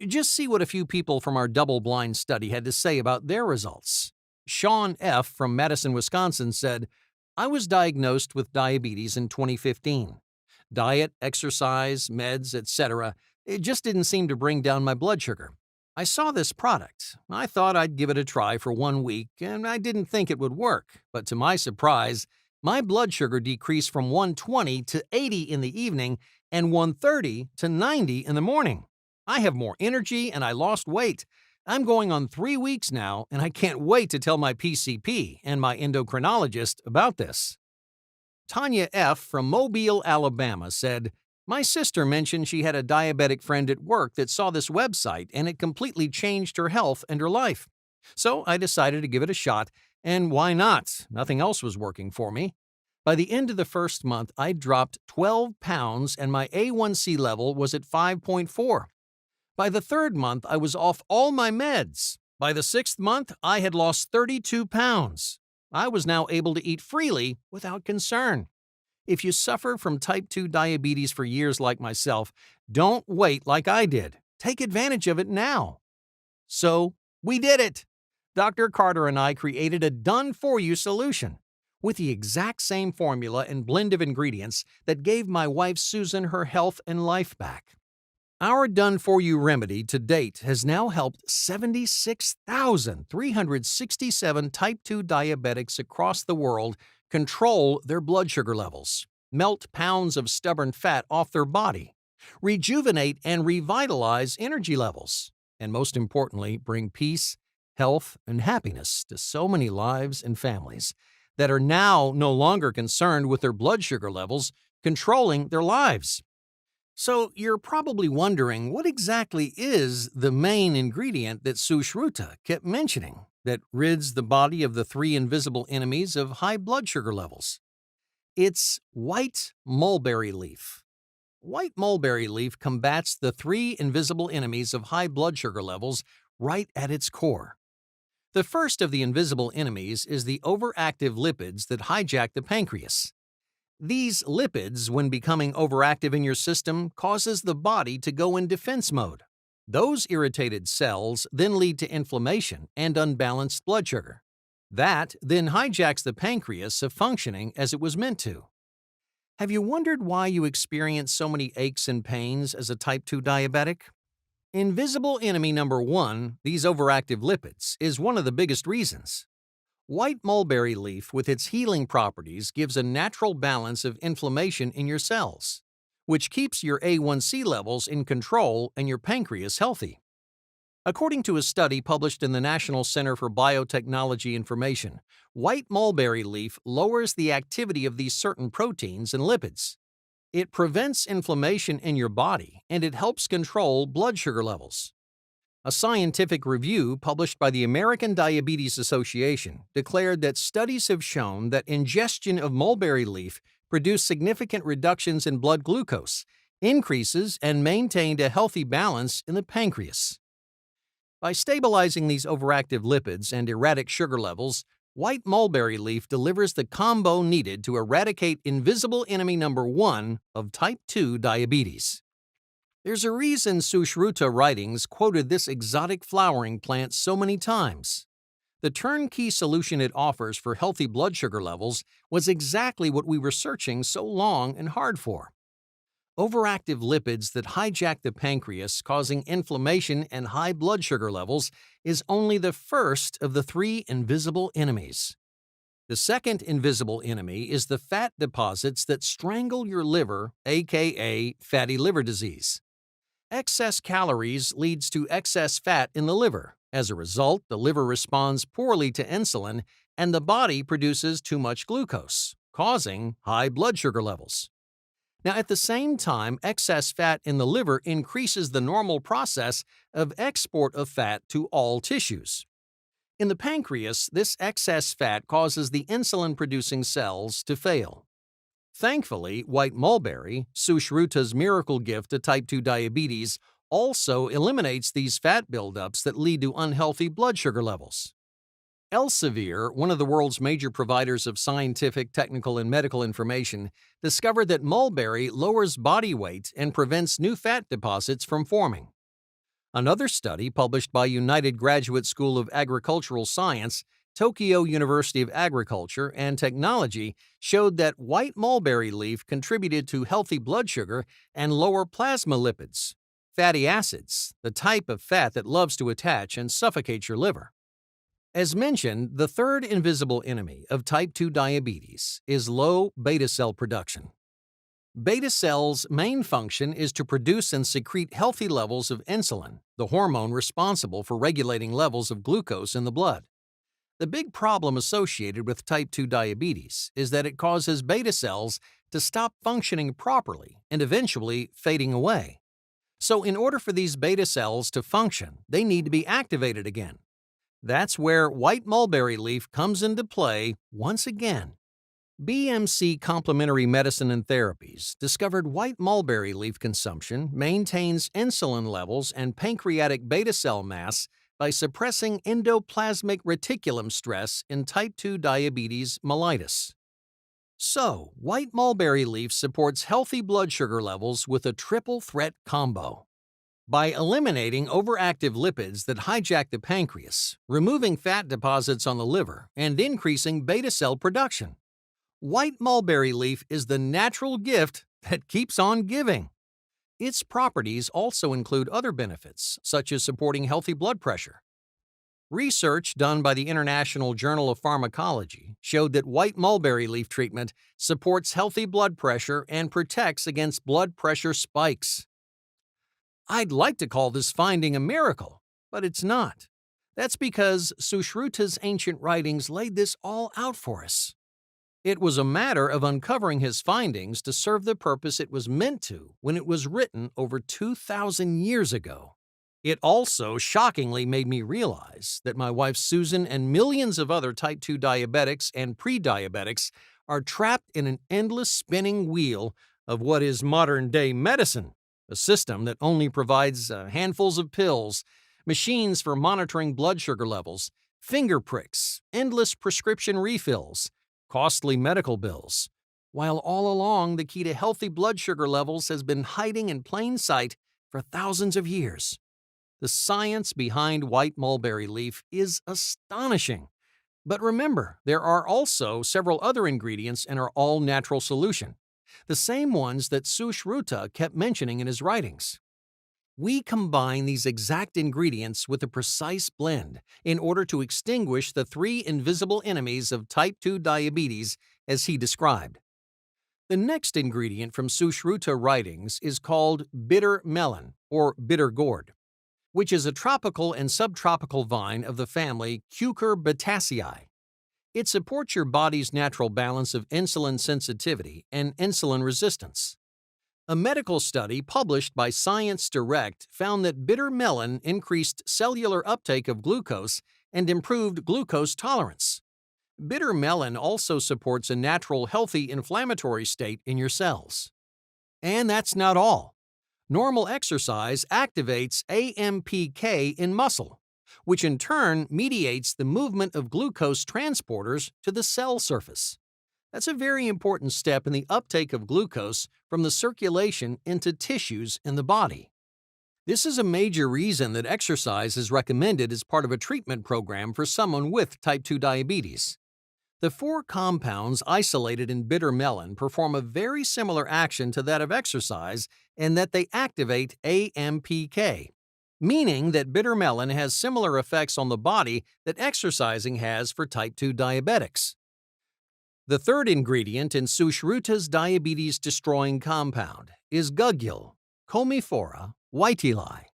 Just see what a few people from our double-blind study had to say about their results. Sean F. from Madison, Wisconsin said, "I was diagnosed with diabetes in 2015. Diet, exercise, meds, etc. It just didn't seem to bring down my blood sugar. I saw this product. I thought I'd give it a try for 1 week, and I didn't think it would work. But to my surprise, my blood sugar decreased from 120 to 80 in the evening and 130 to 90 in the morning. I have more energy and I lost weight. I'm going on 3 weeks now, and I can't wait to tell my PCP and my endocrinologist about this." Tanya F. from Mobile, Alabama said, "My sister mentioned she had a diabetic friend at work that saw this website and it completely changed her health and her life. So I decided to give it a shot, and why not? Nothing else was working for me. By the end of the first month, I dropped 12 pounds and my A1C level was at 5.4. By the 3rd month, I was off all my meds. By the 6th month, I had lost 32 pounds. I was now able to eat freely without concern. If you suffer from type 2 diabetes for years like myself, don't wait like I did. Take advantage of it now." So, we did it! Dr. Carter and I created a done-for-you solution with the exact same formula and blend of ingredients that gave my wife Susan her health and life back. Our done-for-you remedy to date has now helped 76,367 type 2 diabetics across the world control their blood sugar levels, melt pounds of stubborn fat off their body, rejuvenate and revitalize energy levels, and most importantly, bring peace, health, and happiness to so many lives and families that are now no longer concerned with their blood sugar levels controlling their lives. So, you're probably wondering what exactly is the main ingredient that Sushruta kept mentioning that rids the body of the three invisible enemies of high blood sugar levels. It's white mulberry leaf. White mulberry leaf combats the three invisible enemies of high blood sugar levels right at its core. The first of the invisible enemies is the overactive lipids that hijack the pancreas. These lipids, when becoming overactive in your system, causes the body to go in defense mode. Those irritated cells then lead to inflammation and unbalanced blood sugar. That then hijacks the pancreas of functioning as it was meant to. Have you wondered why you experience so many aches and pains as a type 2 diabetic? Invisible enemy number 1, these overactive lipids, is one of the biggest reasons. White mulberry leaf, with its healing properties, gives a natural balance of inflammation in your cells, which keeps your A1C levels in control and your pancreas healthy. According to a study published in the National Center for Biotechnology Information, white mulberry leaf lowers the activity of these certain proteins and lipids. It prevents inflammation in your body, and it helps control blood sugar levels. A scientific review published by the American Diabetes Association declared that studies have shown that ingestion of mulberry leaf produced significant reductions in blood glucose, increases, and maintained a healthy balance in the pancreas. By stabilizing these overactive lipids and erratic sugar levels, white mulberry leaf delivers the combo needed to eradicate invisible enemy number 1 of type 2 diabetes. There's a reason Sushruta writings quoted this exotic flowering plant so many times. The turnkey solution it offers for healthy blood sugar levels was exactly what we were searching so long and hard for. Overactive lipids that hijack the pancreas, causing inflammation and high blood sugar levels, is only the first of the 3 invisible enemies. The second invisible enemy is the fat deposits that strangle your liver, aka fatty liver disease. Excess calories leads to excess fat in the liver. As a result, the liver responds poorly to insulin and the body produces too much glucose, causing high blood sugar levels. Now, at the same time, excess fat in the liver increases the normal process of export of fat to all tissues. In the pancreas, this excess fat causes the insulin-producing cells to fail. Thankfully, white mulberry, Sushruta's miracle gift to type 2 diabetes, also eliminates these fat buildups that lead to unhealthy blood sugar levels. Elsevier, one of the world's major providers of scientific, technical, and medical information, discovered that mulberry lowers body weight and prevents new fat deposits from forming. Another study published by United Graduate School of Agricultural Science, Tokyo University of Agriculture and Technology showed that white mulberry leaf contributed to healthy blood sugar and lower plasma lipids, fatty acids, the type of fat that loves to attach and suffocate your liver. As mentioned, the third invisible enemy of type 2 diabetes is low beta cell production. Beta cells' main function is to produce and secrete healthy levels of insulin, the hormone responsible for regulating levels of glucose in the blood. The big problem associated with type 2 diabetes is that it causes beta cells to stop functioning properly and eventually fading away. So, in order for these beta cells to function, they need to be activated again. That's where white mulberry leaf comes into play once again. BMC Complementary Medicine and Therapies discovered white mulberry leaf consumption maintains insulin levels and pancreatic beta cell mass by suppressing endoplasmic reticulum stress in type 2 diabetes mellitus. So, white mulberry leaf supports healthy blood sugar levels with a triple threat combo. By eliminating overactive lipids that hijack the pancreas, removing fat deposits on the liver, and increasing beta cell production, white mulberry leaf is the natural gift that keeps on giving. Its properties also include other benefits, such as supporting healthy blood pressure. Research done by the International Journal of Pharmacology showed that white mulberry leaf treatment supports healthy blood pressure and protects against blood pressure spikes. I'd like to call this finding a miracle, but it's not. That's because Sushruta's ancient writings laid this all out for us. It was a matter of uncovering his findings to serve the purpose it was meant to when it was written over 2,000 years ago. It also shockingly made me realize that my wife Susan and millions of other type 2 diabetics and pre-diabetics are trapped in an endless spinning wheel of what is modern-day medicine, a system that only provides handfuls of pills, machines for monitoring blood sugar levels, finger pricks, endless prescription refills, costly medical bills, while all along the key to healthy blood sugar levels has been hiding in plain sight for thousands of years. The science behind white mulberry leaf is astonishing. But remember, there are also several other ingredients in our all-natural solution, the same ones that Sushruta kept mentioning in his writings. We combine these exact ingredients with a precise blend in order to extinguish the three invisible enemies of type 2 diabetes as he described. The next ingredient from Sushruta writings is called bitter melon or bitter gourd, which is a tropical and subtropical vine of the family Cucurbitaceae. It supports your body's natural balance of insulin sensitivity and insulin resistance. A medical study published by Science Direct found that bitter melon increased cellular uptake of glucose and improved glucose tolerance. Bitter melon also supports a natural healthy inflammatory state in your cells. And that's not all. Normal exercise activates AMPK in muscle, which in turn mediates the movement of glucose transporters to the cell surface. That's a very important step in the uptake of glucose from the circulation into tissues in the body. This is a major reason that exercise is recommended as part of a treatment program for someone with type 2 diabetes. The four compounds isolated in bitter melon perform a very similar action to that of exercise in that they activate AMPK, meaning that bitter melon has similar effects on the body that exercising has for type 2 diabetics. The third ingredient in Sushruta's diabetes-destroying compound is Guggul, Commiphora whiteleyi.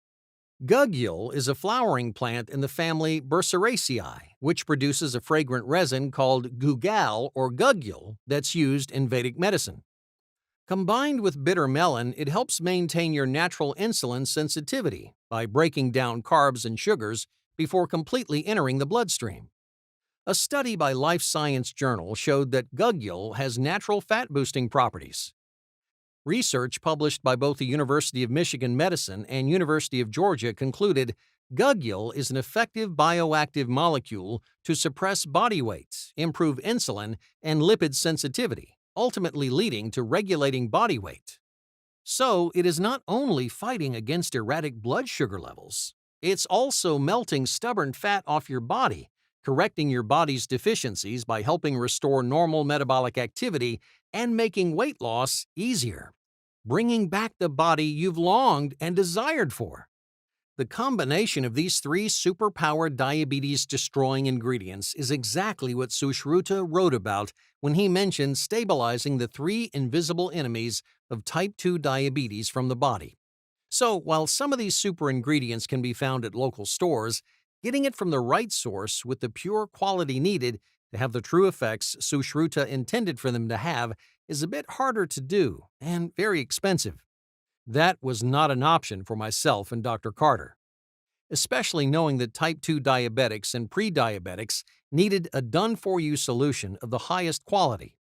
Guggul is a flowering plant in the family Burseraceae, which produces a fragrant resin called gugal or guggul that's used in Vedic medicine. Combined with bitter melon, it helps maintain your natural insulin sensitivity by breaking down carbs and sugars before completely entering the bloodstream. A study by Life Science Journal showed that Guggul has natural fat-boosting properties. Research published by both the University of Michigan Medicine and University of Georgia concluded Guggul is an effective bioactive molecule to suppress body weight, improve insulin, and lipid sensitivity, ultimately leading to regulating body weight. So, it is not only fighting against erratic blood sugar levels, it's also melting stubborn fat off your body, correcting your body's deficiencies by helping restore normal metabolic activity and making weight loss easier, bringing back the body you've longed and desired for. The combination of these three superpowered diabetes-destroying ingredients is exactly what Sushruta wrote about when he mentioned stabilizing the three invisible enemies of type 2 diabetes from the body. So, while some of these super ingredients can be found at local stores, getting it from the right source with the pure quality needed to have the true effects Sushruta intended for them to have is a bit harder to do and very expensive. That was not an option for myself and Dr. Carter, especially knowing that type 2 diabetics and pre-diabetics needed a done-for-you solution of the highest quality,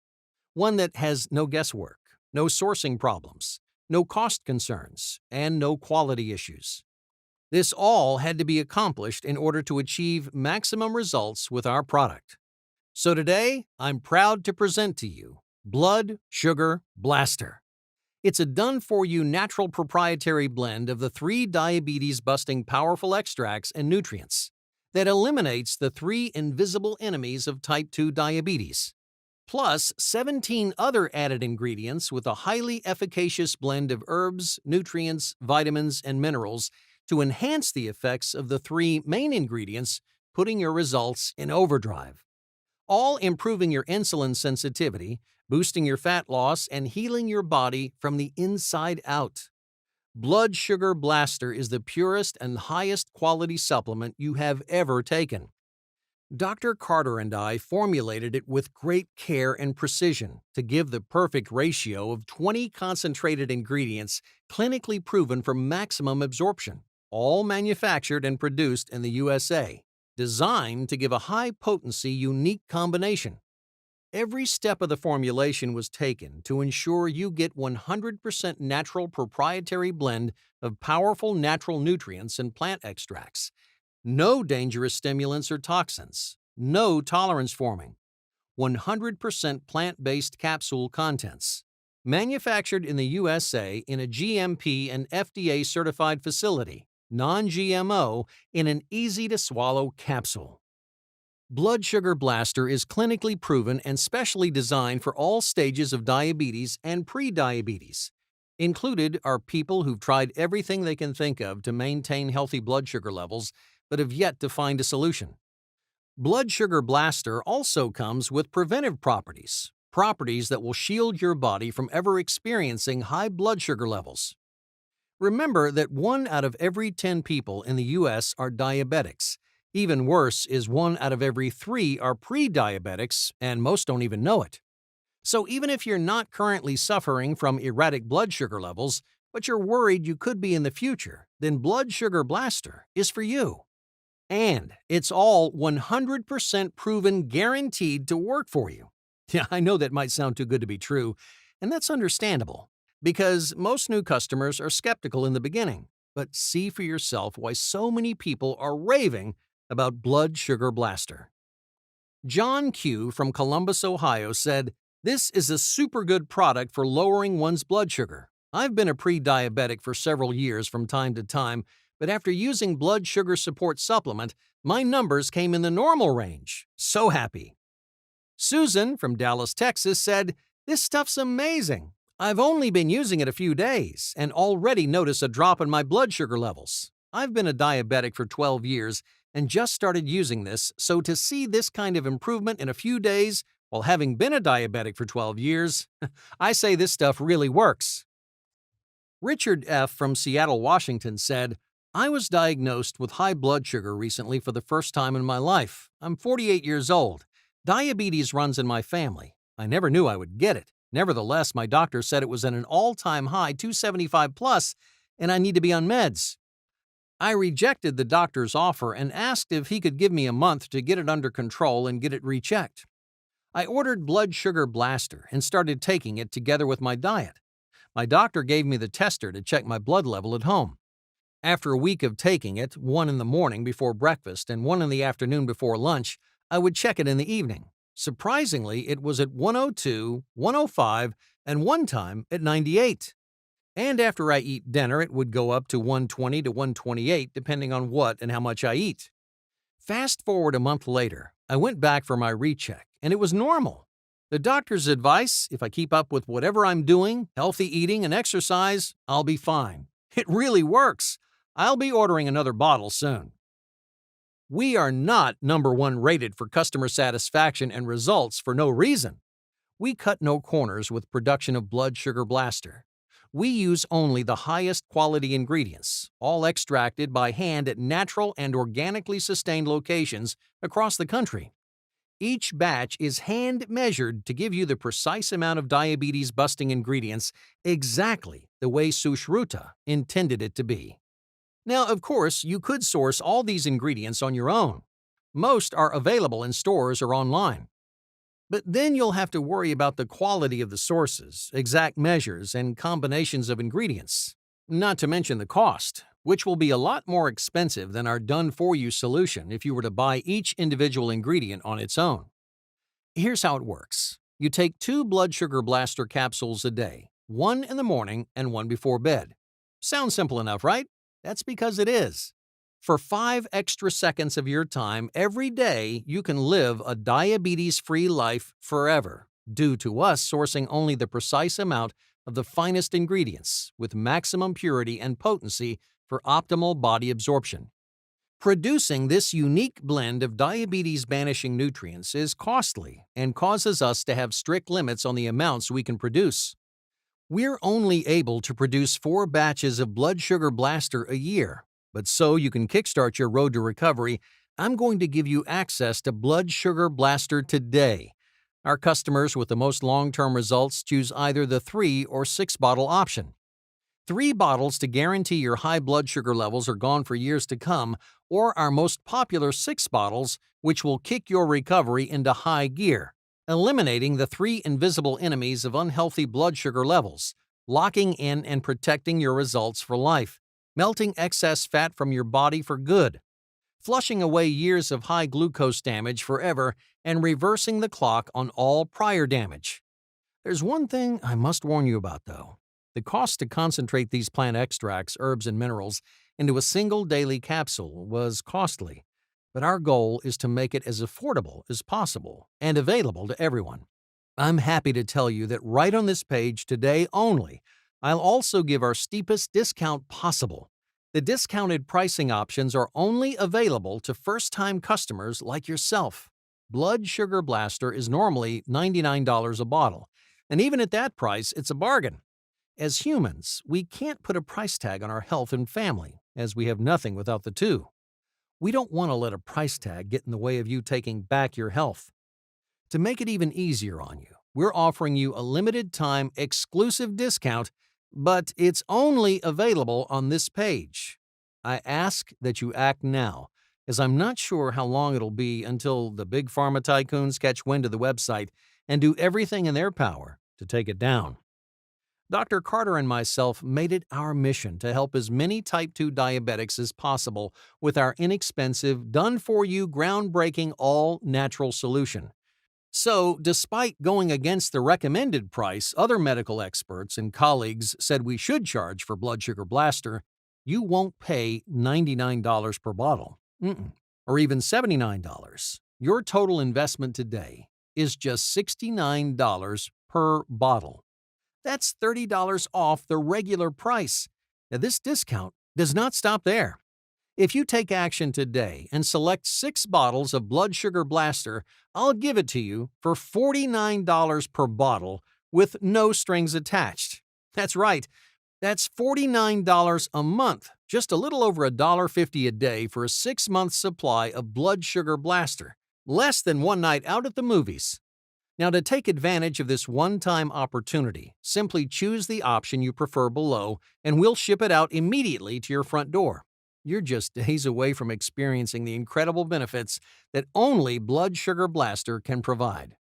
one that has no guesswork, no sourcing problems, no cost concerns, and no quality issues. This all had to be accomplished in order to achieve maximum results with our product. So today, I'm proud to present to you Blood Sugar Blaster. It's a done-for-you natural proprietary blend of the three diabetes-busting powerful extracts and nutrients that eliminates the three invisible enemies of type 2 diabetes, plus 17 other added ingredients with a highly efficacious blend of herbs, nutrients, vitamins, and minerals to enhance the effects of the three main ingredients, putting your results in overdrive, all improving your insulin sensitivity, boosting your fat loss, and healing your body from the inside out. Blood Sugar Blaster is the purest and highest quality supplement you have ever taken. Dr. Carter and I formulated it with great care and precision to give the perfect ratio of 20 concentrated ingredients clinically proven for maximum absorption, all manufactured and produced in the USA, designed to give a high-potency, unique combination. Every step of the formulation was taken to ensure you get 100% natural proprietary blend of powerful natural nutrients and plant extracts. No dangerous stimulants or toxins. No tolerance forming. 100% plant-based capsule contents. Manufactured in the USA in a GMP and FDA-certified facility. Non-GMO in an easy-to-swallow capsule. Blood Sugar Blaster is clinically proven and specially designed for all stages of diabetes and prediabetes. Included are people who've tried everything they can think of to maintain healthy blood sugar levels, but have yet to find a solution. Blood Sugar Blaster also comes with preventive properties, properties that will shield your body from ever experiencing high blood sugar levels. Remember that 1 out of every 10 people in the U.S. are diabetics. Even worse is 1 out of every 3 are pre-diabetics, and most don't even know it. So even if you're not currently suffering from erratic blood sugar levels, but you're worried you could be in the future, then Blood Sugar Blaster is for you. And it's all 100% proven guaranteed to work for you. Yeah, I know that might sound too good to be true, and that's understandable, because most new customers are skeptical in the beginning. But see for yourself why so many people are raving about Blood Sugar Blaster. John Q. from Columbus, Ohio said, "This is a super good product for lowering one's blood sugar. I've been a pre-diabetic for several years from time to time, but after using Blood Sugar Support Supplement, my numbers came in the normal range. So happy." Susan from Dallas, Texas said, "This stuff's amazing. I've only been using it a few days and already notice a drop in my blood sugar levels. I've been a diabetic for 12 years and just started using this, so to see this kind of improvement in a few days while having been a diabetic for 12 years, I say this stuff really works." Richard F. from Seattle, Washington said, "I was diagnosed with high blood sugar recently for the first time in my life. I'm 48 years old. Diabetes runs in my family. I never knew I would get it. Nevertheless, my doctor said it was at an all-time high 275 plus, and I need to be on meds. I rejected the doctor's offer and asked if he could give me a month to get it under control and get it rechecked. I ordered Blood Sugar Blaster and started taking it together with my diet. My doctor gave me the tester to check my blood level at home. After a week of taking it, 1 in the morning before breakfast and 1 in the afternoon before lunch, I would check it in the evening. Surprisingly, it was at 102, 105, and one time at 98. And after I eat dinner, it would go up to 120 to 128 depending on what and how much I eat. Fast forward a month later, I went back for my recheck, and it was normal. The doctor's advice, if I keep up with whatever I'm doing, healthy eating and exercise, I'll be fine. It really works. I'll be ordering another bottle soon. We are not #1 rated for customer satisfaction and results for no reason. We cut no corners with production of Blood Sugar Blaster. We use only the highest quality ingredients, all extracted by hand at natural and organically sustained locations across the country. Each batch is hand-measured to give you the precise amount of diabetes-busting ingredients exactly the way Sushruta intended it to be. Now, of course, you could source all these ingredients on your own. Most are available in stores or online. But then you'll have to worry about the quality of the sources, exact measures, and combinations of ingredients. Not to mention the cost, which will be a lot more expensive than our done-for-you solution if you were to buy each individual ingredient on its own. Here's how it works. You take 2 Blood Sugar Blaster capsules a day, 1 in the morning and 1 before bed. Sounds simple enough, right? That's because it is. For 5 extra seconds of your time every day, you can live a diabetes-free life forever, due to us sourcing only the precise amount of the finest ingredients with maximum purity and potency for optimal body absorption. Producing this unique blend of diabetes-banishing nutrients is costly and causes us to have strict limits on the amounts we can produce. We're only able to produce 4 batches of Blood Sugar Blaster a year, but so you can kickstart your road to recovery, I'm going to give you access to Blood Sugar Blaster today. Our customers with the most long-term results choose either the 3 or 6 bottle option. 3 bottles to guarantee your high blood sugar levels are gone for years to come, or our most popular 6 bottles, which will kick your recovery into high gear, eliminating the 3 invisible enemies of unhealthy blood sugar levels, locking in and protecting your results for life, melting excess fat from your body for good, flushing away years of high glucose damage forever, and reversing the clock on all prior damage. There's one thing I must warn you about, though. The cost to concentrate these plant extracts, herbs, and minerals into a single daily capsule was costly, but our goal is to make it as affordable as possible and available to everyone. I'm happy to tell you that right on this page today only, I'll also give our steepest discount possible. The discounted pricing options are only available to first-time customers like yourself. Blood Sugar Blaster is normally $99 a bottle, and even at that price, it's a bargain. As humans, we can't put a price tag on our health and family, as we have nothing without the two. We don't want to let a price tag get in the way of you taking back your health. To make it even easier on you, we're offering you a limited-time exclusive discount, but it's only available on this page. I ask that you act now, as I'm not sure how long it'll be until the big pharma tycoons catch wind of the website and do everything in their power to take it down. Dr. Carter and myself made it our mission to help as many type 2 diabetics as possible with our inexpensive, done-for-you, groundbreaking, all-natural solution. So, despite going against the recommended price other medical experts and colleagues said we should charge for Blood Sugar Blaster, you won't pay $99 per bottle, or even $79. Your total investment today is just $69 per bottle. That's $30 off the regular price. Now, this discount does not stop there. If you take action today and select 6 bottles of Blood Sugar Blaster, I'll give it to you for $49 per bottle with no strings attached. That's right. That's $49 a month, just a little over $1.50 a day for a 6-month supply of Blood Sugar Blaster, less than one night out at the movies. Now, to take advantage of this one-time opportunity, simply choose the option you prefer below, and we'll ship it out immediately to your front door. You're just days away from experiencing the incredible benefits that only Blood Sugar Blaster can provide.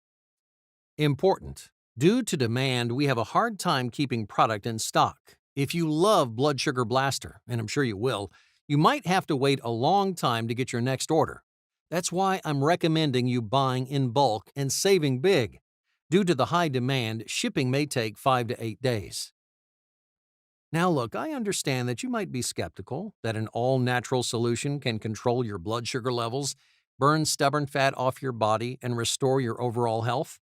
Important. Due to demand, we have a hard time keeping product in stock. If you love Blood Sugar Blaster, and I'm sure you will, you might have to wait a long time to get your next order. That's why I'm recommending you buying in bulk and saving big. Due to the high demand, shipping may take 5 to 8 days. Now look, I understand that you might be skeptical that an all-natural solution can control your blood sugar levels, burn stubborn fat off your body, and restore your overall health.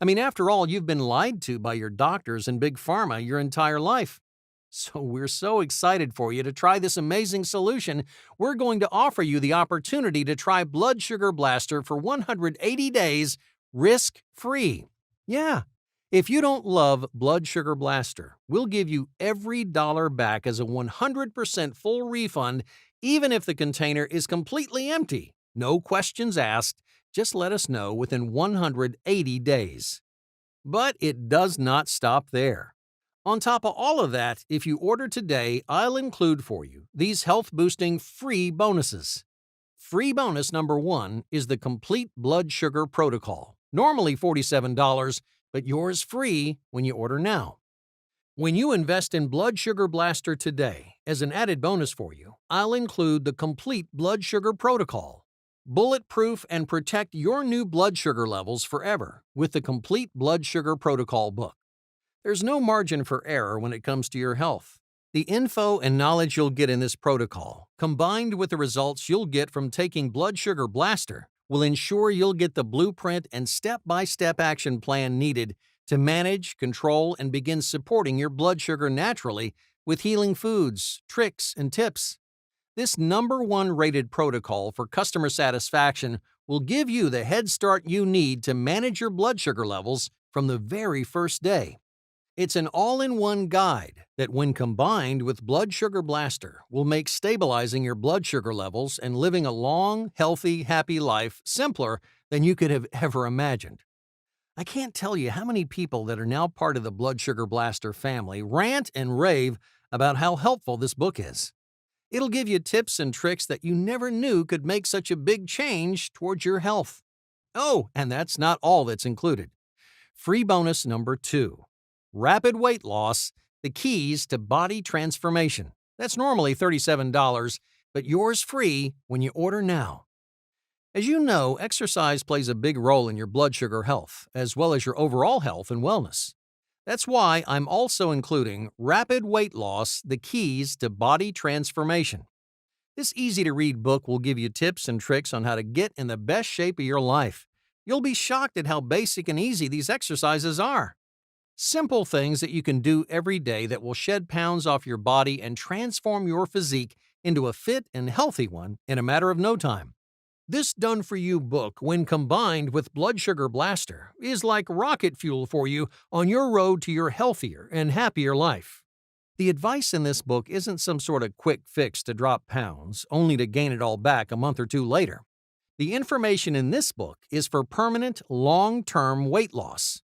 I mean, after all, you've been lied to by your doctors and Big Pharma your entire life. So we're so excited for you to try this amazing solution. We're going to offer you the opportunity to try Blood Sugar Blaster for 180 days, risk-free. Yeah, if you don't love Blood Sugar Blaster, we'll give you every dollar back as a 100% full refund, even if the container is completely empty. No questions asked. Just let us know within 180 days. But it does not stop there. On top of all of that, if you order today, I'll include for you these health-boosting free bonuses. Free bonus number 1 is the Complete Blood Sugar Protocol, normally $47, but yours free when you order now. When you invest in Blood Sugar Blaster today, as an added bonus for you, I'll include the Complete Blood Sugar Protocol. Bulletproof and protect your new blood sugar levels forever with the Complete Blood Sugar Protocol book. There's no margin for error when it comes to your health. The info and knowledge you'll get in this protocol, combined with the results you'll get from taking Blood Sugar Blaster, will ensure you'll get the blueprint and step-by-step action plan needed to manage, control, and begin supporting your blood sugar naturally with healing foods, tricks, and tips. This #1 rated protocol for customer satisfaction will give you the head start you need to manage your blood sugar levels from the very first day. It's an all-in-one guide that, when combined with Blood Sugar Blaster, will make stabilizing your blood sugar levels and living a long, healthy, happy life simpler than you could have ever imagined. I can't tell you how many people that are now part of the Blood Sugar Blaster family rant and rave about how helpful this book is. It'll give you tips and tricks that you never knew could make such a big change towards your health. Oh, and that's not all that's included. Free bonus number 2. Rapid weight loss, the keys to body transformation. That's normally $37, but yours free when you order now. As you know, exercise plays a big role in your blood sugar health, as well as your overall health and wellness. That's why I'm also including Rapid Weight Loss, the Keys to Body Transformation. This easy-to-read book will give you tips and tricks on how to get in the best shape of your life. You'll be shocked at how basic and easy these exercises are. Simple things that you can do every day that will shed pounds off your body and transform your physique into a fit and healthy one in a matter of no time. This done-for-you book, when combined with Blood Sugar Blaster, is like rocket fuel for you on your road to your healthier and happier life. The advice in this book isn't some sort of quick fix to drop pounds, only to gain it all back a month or two later. The information in this book is for permanent, long-term weight loss.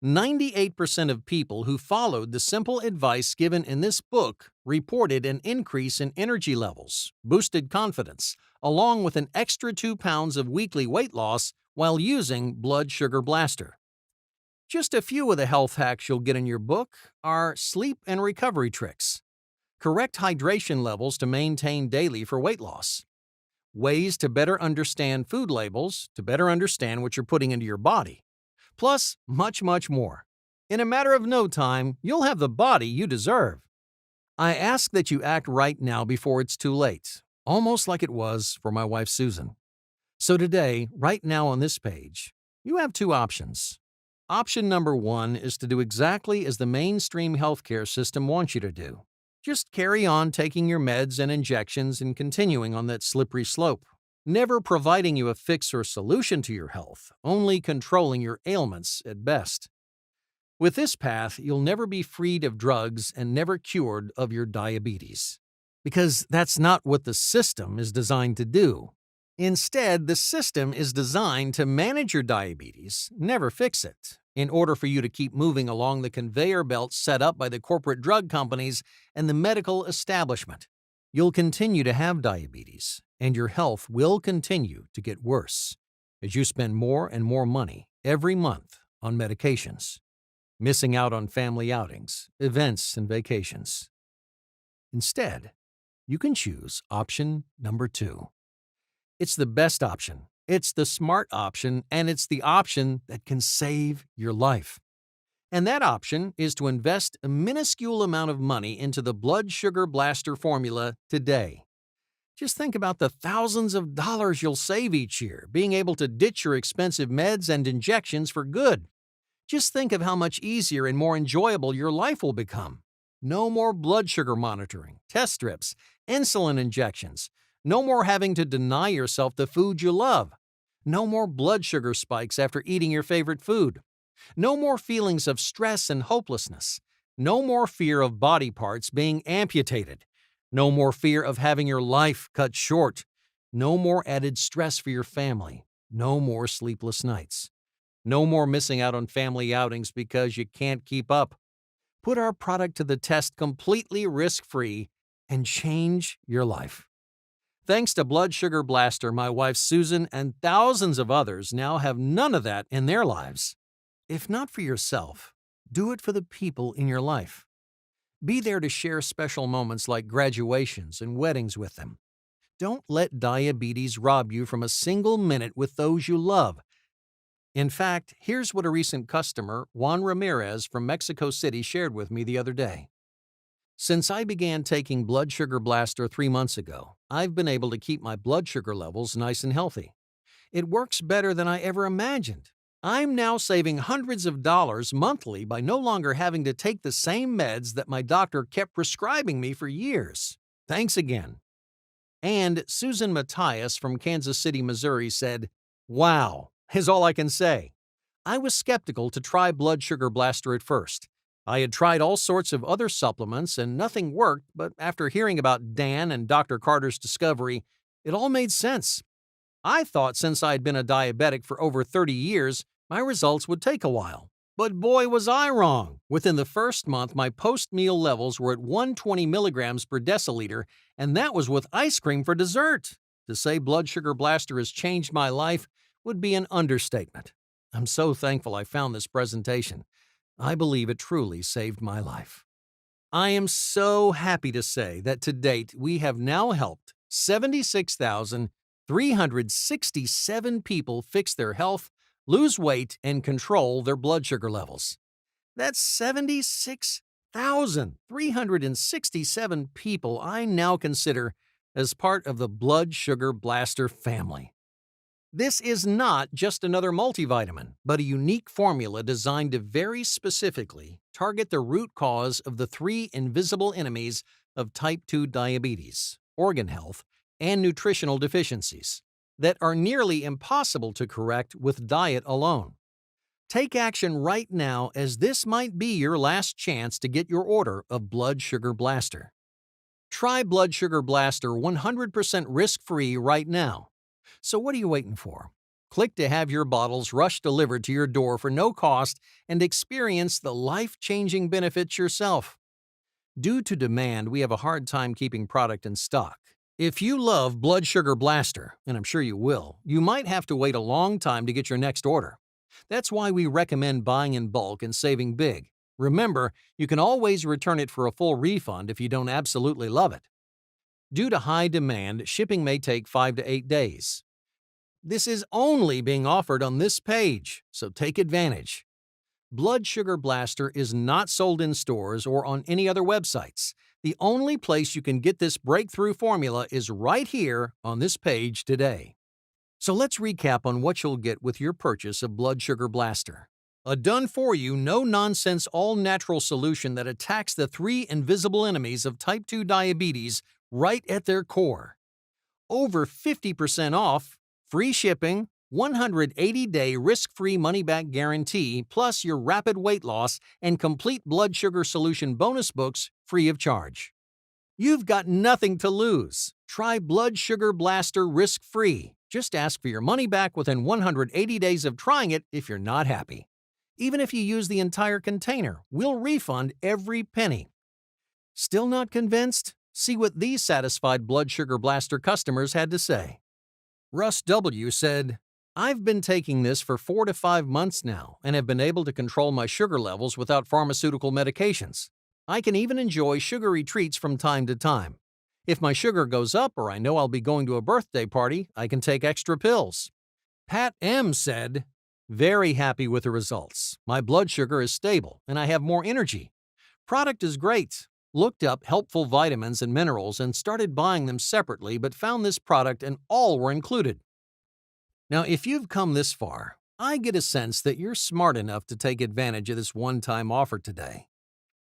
98% of people who followed the simple advice given in this book reported an increase in energy levels, boosted confidence, along with an extra 2 pounds of weekly weight loss while using Blood Sugar Blaster. Just a few of the health hacks you'll get in your book are sleep and recovery tricks, correct hydration levels to maintain daily for weight loss, ways to better understand food labels to better understand what you're putting into your body, plus much, much more. In a matter of no time, you'll have the body you deserve. I ask that you act right now before it's too late, almost like it was for my wife Susan. So today, right now on this page, you have 2 options. Option number 1 is to do exactly as the mainstream healthcare system wants you to do. Just carry on taking your meds and injections and continuing on that slippery slope, never providing you a fix or solution to your health, only controlling your ailments at best. With this path, you'll never be freed of drugs and never cured of your diabetes. Because that's not what the system is designed to do. Instead, the system is designed to manage your diabetes, never fix it, in order for you to keep moving along the conveyor belt set up by the corporate drug companies and the medical establishment. You'll continue to have diabetes, and your health will continue to get worse as you spend more and more money every month on medications, missing out on family outings, events, and vacations. Instead, you can choose option number 2. It's the best option, it's the smart option, and it's the option that can save your life. And that option is to invest a minuscule amount of money into the Blood Sugar Blaster formula today. Just think about the thousands of dollars you'll save each year being able to ditch your expensive meds and injections for good. Just think of how much easier and more enjoyable your life will become. No more blood sugar monitoring, test strips, insulin injections. No more having to deny yourself the food you love. No more blood sugar spikes after eating your favorite food. No more feelings of stress and hopelessness. No more fear of body parts being amputated. No more fear of having your life cut short. No more added stress for your family. No more sleepless nights. No more missing out on family outings because you can't keep up. Put our product to the test completely risk-free and change your life. Thanks to Blood Sugar Blaster, my wife Susan and thousands of others now have none of that in their lives. If not for yourself, do it for the people in your life. Be there to share special moments like graduations and weddings with them. Don't let diabetes rob you from a single minute with those you love. In fact, here's what a recent customer, Juan Ramirez from Mexico City, shared with me the other day. Since I began taking Blood Sugar Blaster 3 months ago, I've been able to keep my blood sugar levels nice and healthy. It works better than I ever imagined. I'm now saving hundreds of dollars monthly by no longer having to take the same meds that my doctor kept prescribing me for years. Thanks again. And Susan Matthias from Kansas City, Missouri said, "Wow," is all I can say. I was skeptical to try Blood Sugar Blaster at first, I had tried all sorts of other supplements and nothing worked, but after hearing about Dan and Dr. Carter's discovery, it all made sense. I thought since I had been a diabetic for over 30 years, my results would take a while. But boy, was I wrong. Within the first month, my post-meal levels were at 120 milligrams per deciliter, and that was with ice cream for dessert. To say Blood Sugar Blaster has changed my life would be an understatement. I'm so thankful I found this presentation. I believe it truly saved my life. I am so happy to say that to date, we have now helped 76,367 people fix their health, lose weight, and control their blood sugar levels. That's 76,367 people I now consider as part of the Blood Sugar Blaster family. This is not just another multivitamin, but a unique formula designed to very specifically target the root cause of the three invisible enemies of type 2 diabetes, organ health, and nutritional deficiencies that are nearly impossible to correct with diet alone. Take action right now, as this might be your last chance to get your order of Blood Sugar Blaster. Try Blood Sugar Blaster 100% risk-free right now. So what are you waiting for? Click to have your bottles rush delivered to your door for no cost and experience the life-changing benefits yourself. Due to demand, we have a hard time keeping product in stock. If you love Blood Sugar Blaster, and I'm sure you will, you might have to wait a long time to get your next order. That's why we recommend buying in bulk and saving big. Remember, you can always return it for a full refund if you don't absolutely love it. Due to high demand, shipping may take 5 to 8 days. This is only being offered on this page, so take advantage. Blood Sugar Blaster is not sold in stores or on any other websites. The only place you can get this breakthrough formula is right here on this page today. So let's recap on what you'll get with your purchase of Blood Sugar Blaster. A done-for-you, no-nonsense, all-natural solution that attacks the three invisible enemies of type 2 diabetes right at their core. Over 50% off, free shipping, 180-day risk-free money-back guarantee, plus your rapid weight loss and complete blood sugar solution bonus books free of charge. You've got nothing to lose. Try Blood Sugar Blaster risk-free. Just ask for your money back within 180 days of trying it if you're not happy. Even if you use the entire container, we'll refund every penny. Still not convinced? See what these satisfied Blood Sugar Blaster customers had to say. Russ W. said, "I've been taking this for 4 to 5 months now and have been able to control my sugar levels without pharmaceutical medications. I can even enjoy sugary treats from time to time. If my sugar goes up or I know I'll be going to a birthday party, I can take extra pills." Pat M. said, "Very happy with the results. My blood sugar is stable and I have more energy. Product is great. Looked up helpful vitamins and minerals and started buying them separately, but found this product and all were included." Now, if you've come this far, I get a sense that you're smart enough to take advantage of this one-time offer today.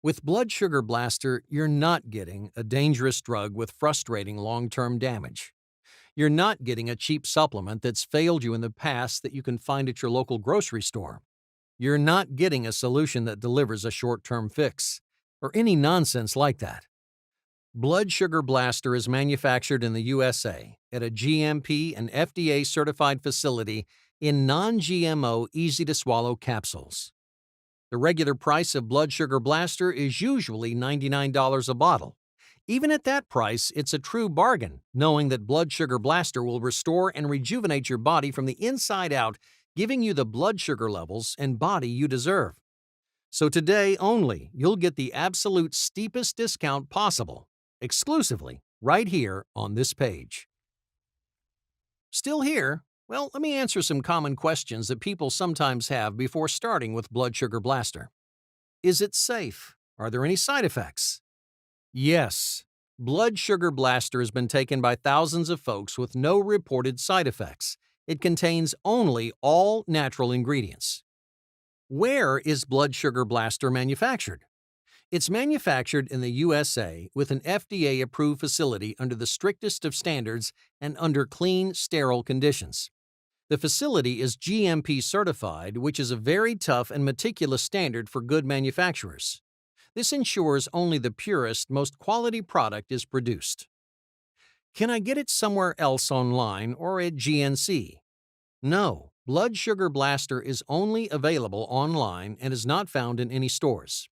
With Blood Sugar Blaster, you're not getting a dangerous drug with frustrating long-term damage. You're not getting a cheap supplement that's failed you in the past that you can find at your local grocery store. You're not getting a solution that delivers a short-term fix, or any nonsense like that. Blood Sugar Blaster is manufactured in the USA at a GMP and FDA-certified facility in non-GMO, easy-to-swallow capsules. The regular price of Blood Sugar Blaster is usually $99 a bottle. Even at that price, it's a true bargain, knowing that Blood Sugar Blaster will restore and rejuvenate your body from the inside out, giving you the blood sugar levels and body you deserve. So today only, you'll get the absolute steepest discount possible, exclusively right here on this page. Still here? Well, let me answer some common questions that people sometimes have before starting with Blood Sugar Blaster. Is it safe? Are there any side effects? Yes. Blood Sugar Blaster has been taken by thousands of folks with no reported side effects. It contains only all natural ingredients. Where is Blood Sugar Blaster manufactured? It's manufactured in the USA with an FDA-approved facility under the strictest of standards and under clean, sterile conditions. The facility is GMP certified, which is a very tough and meticulous standard for good manufacturers. This ensures only the purest, most quality product is produced. Can I get it somewhere else online or at GNC? No, Blood Sugar Blaster is only available online and is not found in any stores.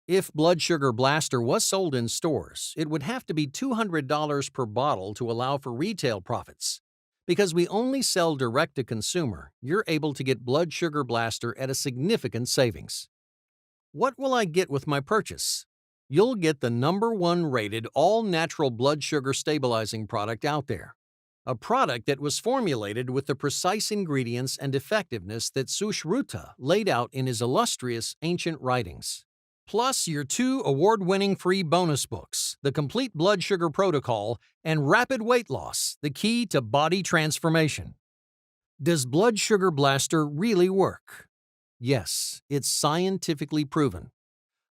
If Blood Sugar Blaster was sold in stores, it would have to be $200 per bottle to allow for retail profits. Because we only sell direct to consumer, you're able to get Blood Sugar Blaster at a significant savings. What will I get with my purchase? You'll get the #1 rated all-natural blood sugar stabilizing product out there. A product that was formulated with the precise ingredients and effectiveness that Sushruta laid out in his illustrious ancient writings. Plus your 2 award-winning free bonus books, The Complete Blood Sugar Protocol and Rapid Weight Loss, the Key to Body Transformation. Does Blood Sugar Blaster really work? Yes, it's scientifically proven.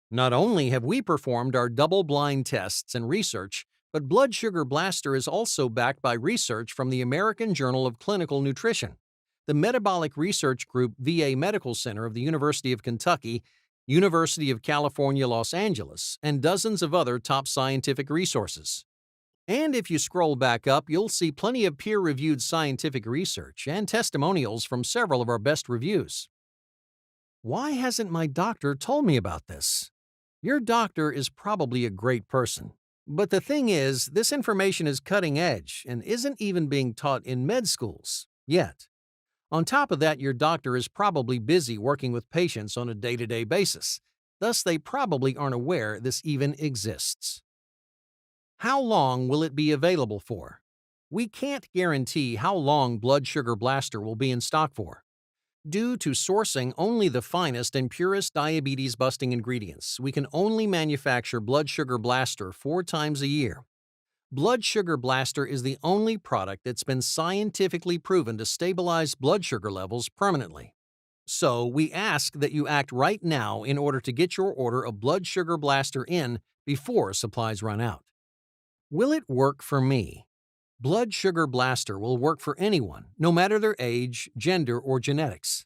Not only have we performed our double-blind tests and research, but Blood Sugar Blaster is also backed by research from the American Journal of Clinical Nutrition, the Metabolic Research Group VA Medical Center of the University of Kentucky, University of California, Los Angeles, and dozens of other top scientific resources. And if you scroll back up, you'll see plenty of peer-reviewed scientific research and testimonials from several of our best reviews. Why hasn't my doctor told me about this? Your doctor is probably a great person. But the thing is, this information is cutting edge and isn't even being taught in med schools yet. On top of that, your doctor is probably busy working with patients on a day-to-day basis. Thus, they probably aren't aware this even exists. How long will it be available for? We can't guarantee how long Blood Sugar Blaster will be in stock for. Due to sourcing only the finest and purest diabetes-busting ingredients, we can only manufacture Blood Sugar Blaster 4 times a year. Blood Sugar Blaster is the only product that's been scientifically proven to stabilize blood sugar levels permanently. So, we ask that you act right now in order to get your order of Blood Sugar Blaster in before supplies run out. Will it work for me? Blood Sugar Blaster will work for anyone, no matter their age, gender, or genetics.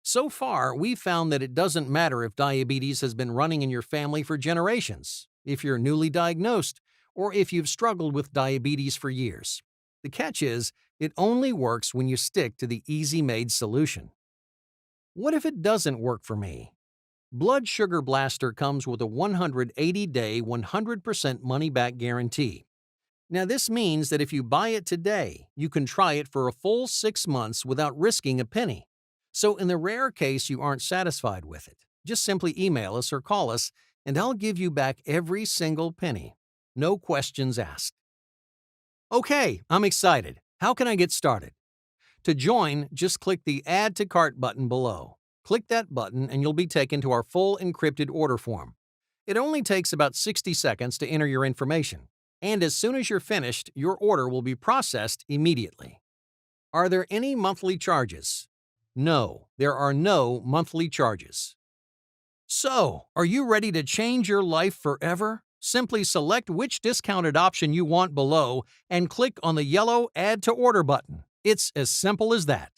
So far, we've found that it doesn't matter if diabetes has been running in your family for generations, if you're newly diagnosed, or if you've struggled with diabetes for years. The catch is, it only works when you stick to the easy-made solution. What if it doesn't work for me? Blood Sugar Blaster comes with a 180-day, 100% money-back guarantee. Now, this means that if you buy it today, you can try it for a full 6 months without risking a penny. So, in the rare case you aren't satisfied with it, just simply email us or call us, and I'll give you back every single penny. No questions asked. Okay, I'm excited. How can I get started? To join, just click the Add to Cart button below. Click that button and you'll be taken to our full encrypted order form. It only takes about 60 seconds to enter your information, and as soon as you're finished, your order will be processed immediately. Are there any monthly charges? No, there are no monthly charges. So, are you ready to change your life forever? Simply select which discounted option you want below and click on the yellow Add to Order button. It's as simple as that.